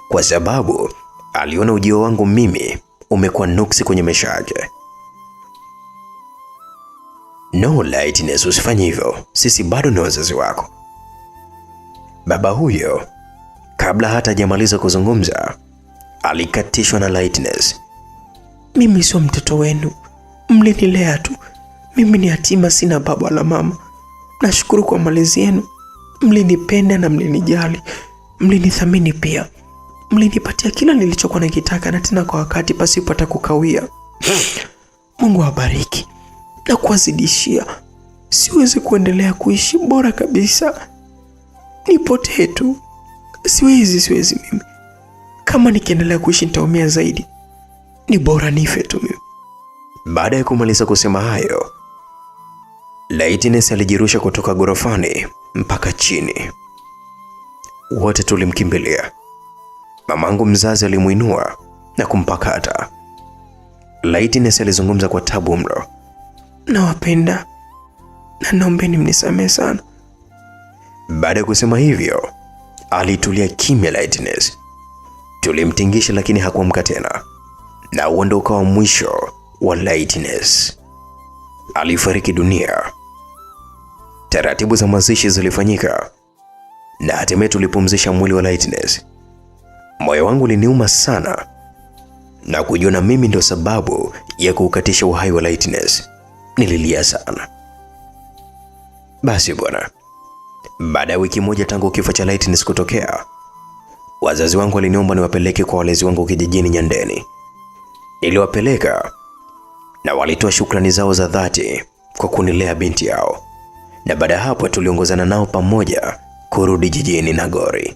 kwa sababu aliona ujio wangu mimi umekuwa nuksi kwenye maisha yake. No Lightness, usifanye hivyo. Sisi bado ni wazazi wako. Baba huyo kabla hata hajamaliza kuzungumza alikatishwa na Lightness. Mimi sio mtoto wenu, mlinilea tu. Mimi ni yatima, sina baba wala mama. Nashukuru kwa malezi yenu. Mlinipenda na mlinijali, mlinithamini pia. Mlinipatia kila nilichokuwa nikitaka, na tena kwa wakati pasipo hata kukawia. Mungu awabariki na kuwazidishia. Siwezi kuendelea kuishi, bora kabisa nipotee tu. Siwezi mimi. kama nikiendelea kuishi nitaumia zaidi, ni bora nife tu mimi. Baada ya kumaliza kusema hayo, Lightness alijirusha kutoka gorofani mpaka chini. Wote tulimkimbilia. Mamangu mzazi alimuinua na kumpakata. Lightness alizungumza kwa tabu mno. Nawapenda na naombeni mnisamehe sana. Baada ya kusema hivyo, alitulia kimya Lightness. Tulimtingisha lakini hakuamka tena. Na huo ndio ukawa mwisho wa Lightness. Alifariki dunia. Taratibu za mazishi zilifanyika na hatimaye tulipumzisha mwili wa Lightness. Moyo wangu uliniuma sana na kujiona mimi ndio sababu ya kuukatisha uhai wa Lightness. Nililia sana. Basi bwana, baada ya wiki moja tangu kifo cha Lightness kutokea, wazazi wangu waliniomba niwapeleke kwa walezi wangu kijijini Nyandeni. Niliwapeleka na walitoa shukrani zao za dhati kwa kunilea binti yao. Na baada ya hapo tuliongozana nao pamoja kurudi jijini Nagori.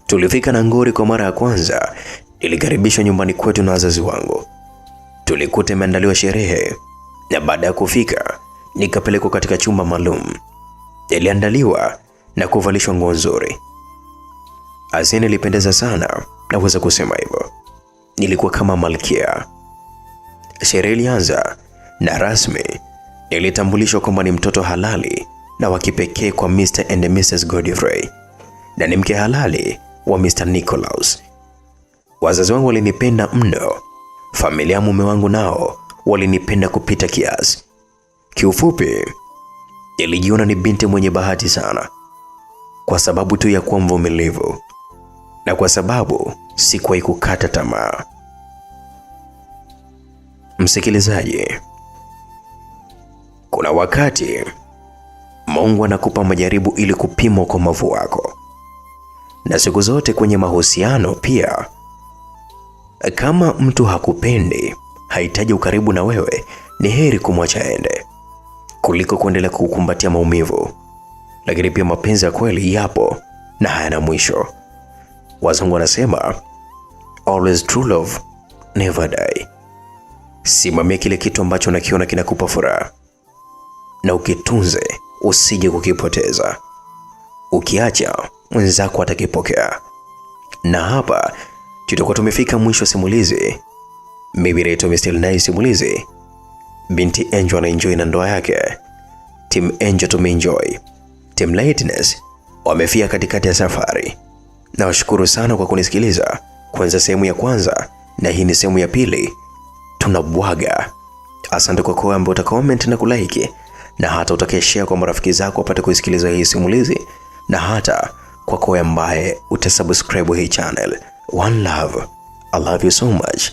Tulifika Nagori kwa mara ya kwanza, nilikaribishwa nyumbani kwetu na wazazi wangu. Tulikuta imeandaliwa sherehe na baada ya kufika nikapelekwa katika chumba maalum. Niliandaliwa na kuvalishwa nguo nzuri. Azeni ilipendeza sana, naweza kusema hivyo. Nilikuwa kama malkia. Sherehe ilianza na rasmi nilitambulishwa kwamba ni mtoto halali na wa kipekee kwa Mr. and Mrs. Godfrey na ni mke halali wa Mr. Nicholas. Wazazi wangu walinipenda mno. Familia ya mume wangu nao walinipenda kupita kiasi. Kiufupi, nilijiona ni binti mwenye bahati sana kwa sababu tu ya kuwa mvumilivu na kwa sababu sikuwahi kukata tamaa. Msikilizaji, kuna wakati Mungu anakupa majaribu ili kupima ukomavu wako. Na siku zote kwenye mahusiano pia, kama mtu hakupendi, hahitaji ukaribu na wewe, ni heri kumwacha aende kuliko kuendelea kukumbatia maumivu. Lakini pia mapenzi ya kweli yapo na hayana mwisho. Wazungu wanasema always true love never die. Simamia kile kitu ambacho unakiona kinakupa furaha na ukitunze, usije kukipoteza. Ukiacha, mwenzako atakipokea. Na hapa tutakuwa tumefika mwisho simulizi. Mimi naitwa Mr. Nice Simulizi. Binti Angel anaenjoy na ndoa yake. Team Angel tumeenjoy. Team Lightness wamefia katikati ya safari. Nawashukuru sana kwa kunisikiliza kuanzia sehemu ya kwanza, na hii ni sehemu ya pili. Tunabwaga. Asante kwa kwa ambao utacomment na kulike, na hata utakayeshare kwa marafiki zako wapate kusikiliza hii simulizi, na hata kwa kwa ambaye utasubscribe hii channel. One love. I love you so much.